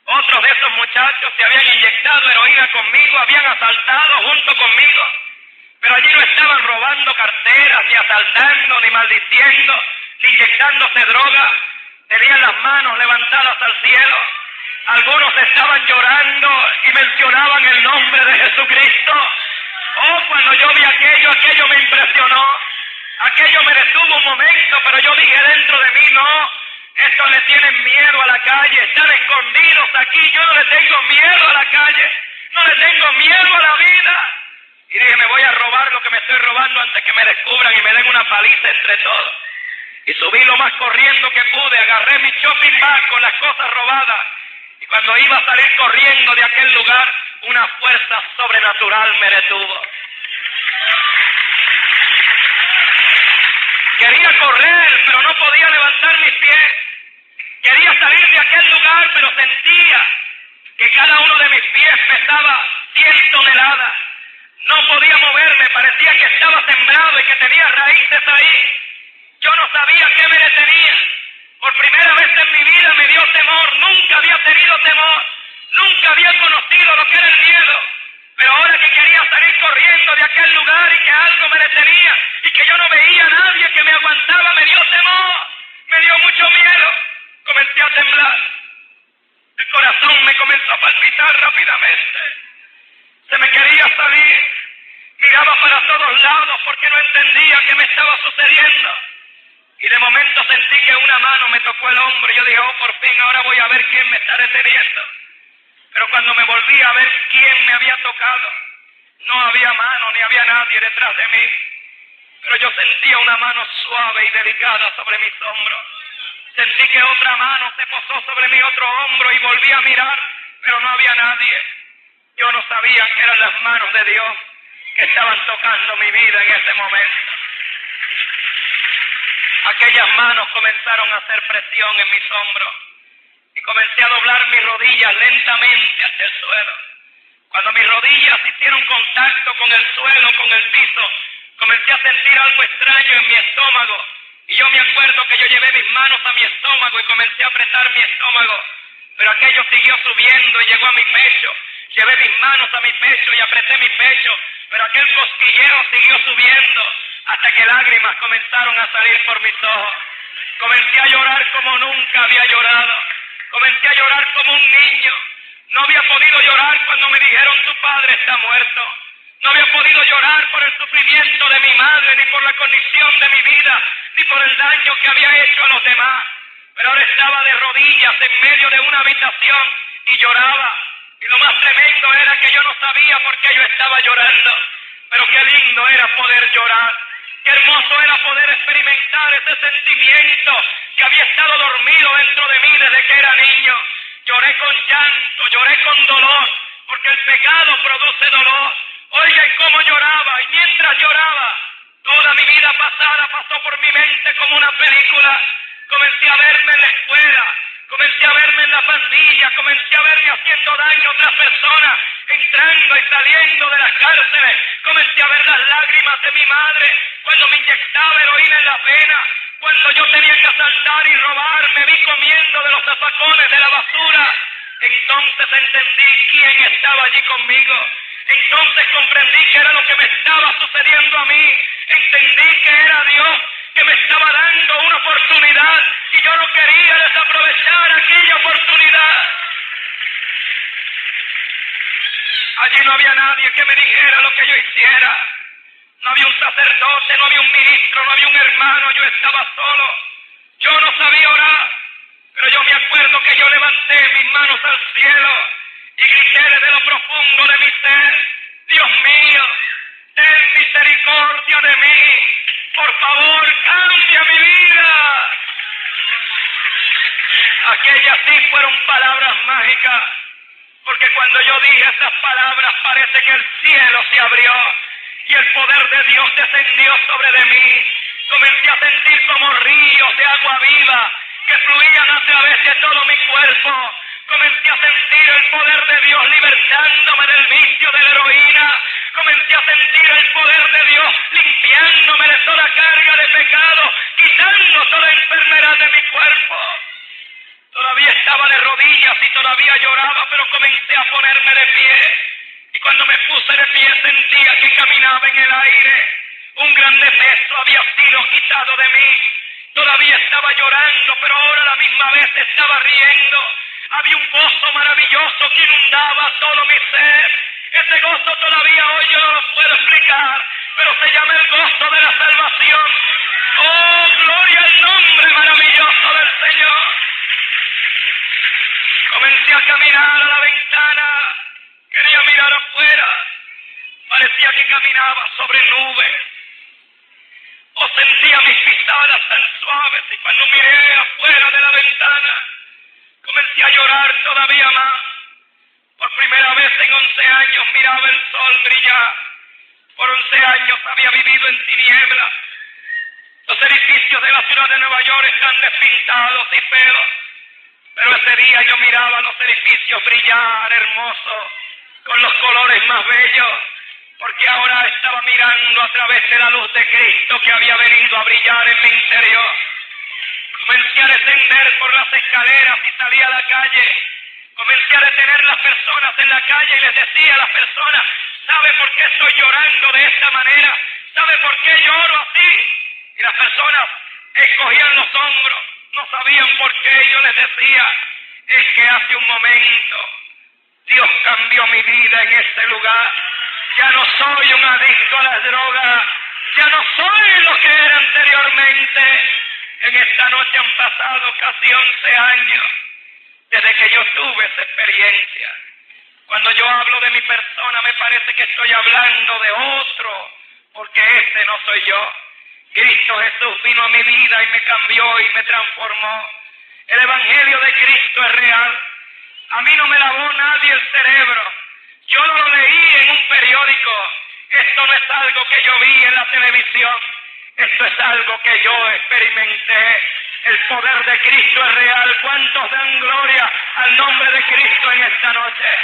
Otros de esos muchachos se habían inyectado heroína conmigo, habían asaltado junto conmigo. Pero allí no estaban robando carteras, ni asaltando, ni maldiciendo, ni inyectándose droga. Tenían las manos levantadas al cielo. Algunos estaban llorando y mencionaban el nombre de Jesucristo. Oh, cuando yo vi aquello me impresionó. Aquello me detuvo un momento, pero yo dije dentro de mí, no, estos le tienen miedo a la calle, están escondidos aquí. Yo no le tengo miedo a la calle, no le tengo miedo a la vida. Y dije, me voy a robar lo que me estoy robando antes que me descubran y me den una paliza entre todos. Y subí lo más corriendo que pude, agarré mi shopping bag con las cosas robadas. Y cuando iba a salir corriendo de aquel lugar, una fuerza sobrenatural me detuvo. Quería correr, pero no podía levantar mis pies. Quería salir de aquel lugar, pero sentía que cada uno de mis pies pesaba 100 toneladas. No podía moverme, parecía que estaba sembrado y que tenía raíces ahí. Yo no sabía qué me detenía. Por primera vez en mi vida me dio temor. Nunca había tenido temor. Nunca había conocido lo que era el miedo. Pero ahora que quería salir corriendo de aquel lugar y que algo me detenía y que yo no veía a nadie que me aguantaba, me dio temor. Me dio mucho miedo. Comencé a temblar. El corazón me comenzó a palpitar rápidamente. Se me quería salir. Miraba para todos lados porque no entendía qué me estaba sucediendo. Y de momento sentí que una mano me tocó el hombro y yo dije, oh, por fin, ahora voy a ver quién me está deteniendo. Pero cuando me volví a ver quién me había tocado, no había mano ni había nadie detrás de mí. Pero yo sentía una mano suave y delicada sobre mis hombros. Sentí que otra mano se posó sobre mi otro hombro y volví a mirar, pero no había nadie. Yo no sabía que eran las manos de Dios que estaban tocando mi vida en ese momento. Aquellas manos comenzaron a hacer presión en mis hombros y comencé a doblar mis rodillas lentamente hacia el suelo. Cuando mis rodillas hicieron contacto con el suelo, con el piso, comencé a sentir algo extraño en mi estómago. Y yo me acuerdo que yo llevé mis manos a mi estómago y comencé a apretar mi estómago. Pero aquello siguió subiendo y llegó a mi pecho. Llevé mis manos a mi pecho y apreté mi pecho. Pero aquel cosquilleo siguió subiendo hasta que lágrimas comenzaron a salir por mis ojos. Comencé a llorar como nunca había llorado. Comencé a llorar como un niño. No había podido llorar cuando me dijeron tu padre está muerto. No había podido llorar por el sufrimiento de mi madre ni por la condición de mi vida, ni por el daño que había hecho a los demás. Pero ahora estaba de rodillas en medio de una habitación y lloraba. Y lo más tremendo era que yo no sabía por qué yo estaba llorando. Pero qué lindo era poder llorar. Qué hermoso era poder experimentar ese sentimiento que había estado dormido dentro de mí desde que era niño. Lloré con llanto, lloré con dolor, porque el pecado produce dolor. Oiga, y cómo lloraba, y mientras lloraba, toda mi vida pasada pasó por mi mente como una película. Comencé a verme en la escuela, comencé a verme en la pandilla, comencé a verme haciendo daño a otras personas, entrando y saliendo de las cárceles. Comencé a ver las lágrimas de mi madre cuando me inyectaba heroína en la pena. Cuando yo tenía que asaltar y robar, me vi comiendo de los zapacones de la basura. Entonces entendí quién estaba allí conmigo. Entonces comprendí que era lo que me estaba sucediendo a mí. Entendí que era Dios que me estaba dando una oportunidad y yo no quería desaprovechar aquella oportunidad. Allí no había nadie que me dijera lo que yo hiciera. No había un sacerdote, no había un ministro, no había un hermano, yo estaba solo. Yo no sabía orar, pero yo me acuerdo que yo levanté mis manos al cielo y grité desde lo profundo de mi ser: Dios mío, ten misericordia de mí, por favor, cambia mi vida. Aquellas sí fueron palabras mágicas, porque cuando yo dije esas palabras parece que el cielo se abrió y el poder de Dios descendió sobre de mí. Comencé a sentir como ríos de agua viva que fluían a través de todo mi cuerpo. Comencé a sentir el poder de Dios libertándome del vicio de la heroína. Comencé a sentir el poder de Dios limpiándome de toda carga de pecado, quitando toda enfermedad de mi cuerpo. Todavía estaba de rodillas y todavía lloraba, pero comencé a ponerme de pie. Y cuando me puse de pie sentía que caminaba en el aire. Un grande peso había sido quitado de mí. Todavía estaba llorando, pero ahora a la misma vez estaba riendo. Había un gozo maravilloso que inundaba todo mi ser. Ese gozo todavía hoy yo no lo puedo explicar, pero se llama el gozo de la salvación. ¡Oh, gloria al nombre maravilloso del Señor! Comencé a caminar a la ventana. Quería mirar afuera. Parecía que caminaba sobre nubes. O sentía mis pisadas tan suaves, y cuando miré afuera de la ventana, comencé a llorar todavía más. Por primera vez en 11 años miraba el sol brillar. Por 11 años había vivido en tinieblas. Los edificios de la ciudad de Nueva York están despintados y feos. Pero ese día yo miraba los edificios brillar hermosos, con los colores más bellos, porque ahora estaba mirando a través de la luz de Cristo que había venido a brillar en mi interior. Comencé a descender por las escaleras y salí a la calle. Comencé a detener las personas en la calle y les decía a las personas: ¿sabe por qué estoy llorando de esta manera? ¿Sabe por qué lloro así? Y las personas escogían los hombros, no sabían por qué. Yo les decía: es que hace un momento Dios cambió mi vida en este lugar. Ya no soy un adicto a las drogas, ya no soy lo que era anteriormente. En esta noche han pasado casi 11 años desde que yo tuve esa experiencia. Cuando yo hablo de mi persona me parece que estoy hablando de otro, porque este no soy yo. Cristo Jesús vino a mi vida y me cambió y me transformó. El Evangelio de Cristo es real. A mí no me lavó nadie el cerebro. Yo no lo leí en un periódico. Esto no es algo que yo vi en la televisión. Esto es algo que yo experimenté. El poder de Cristo es real. ¿Cuántos dan gloria al nombre de Cristo en esta noche?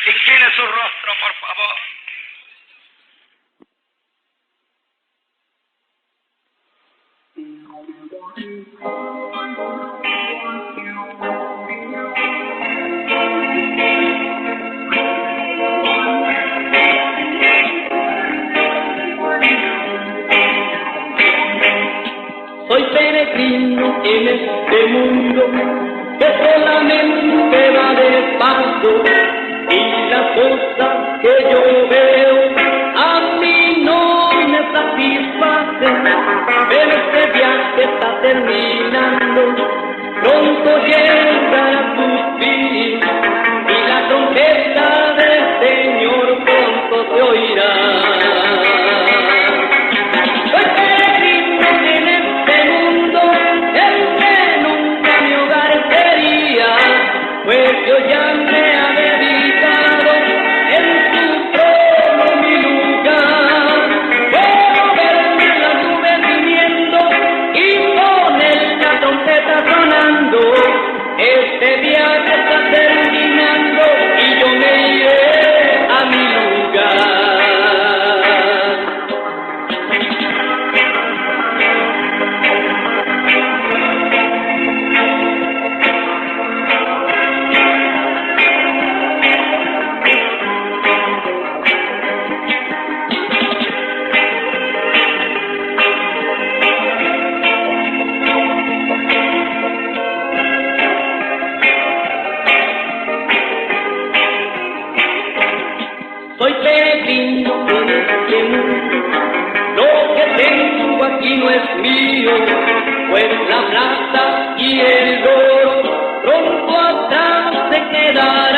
Incline su rostro, por favor. Soy peregrino en este mundo que solamente va de paso, y las cosas que yo veo a mí no me terminando, pronto llegará tu fin y la trompeta del Señor pronto se oirá. Soy peregrino en este mundo, el que nunca mi hogar sería, pues yo ya me ha dedicado en tu trono mi lugar. Puedo verme en las nubes viniendo y con la trompeta sonando. Este viaje está terminando y yo me iré a mi lugar. Soy peregrino en este mundo, lo que tengo aquí no es mío, pues la plata y el oro pronto atrás se quedarán.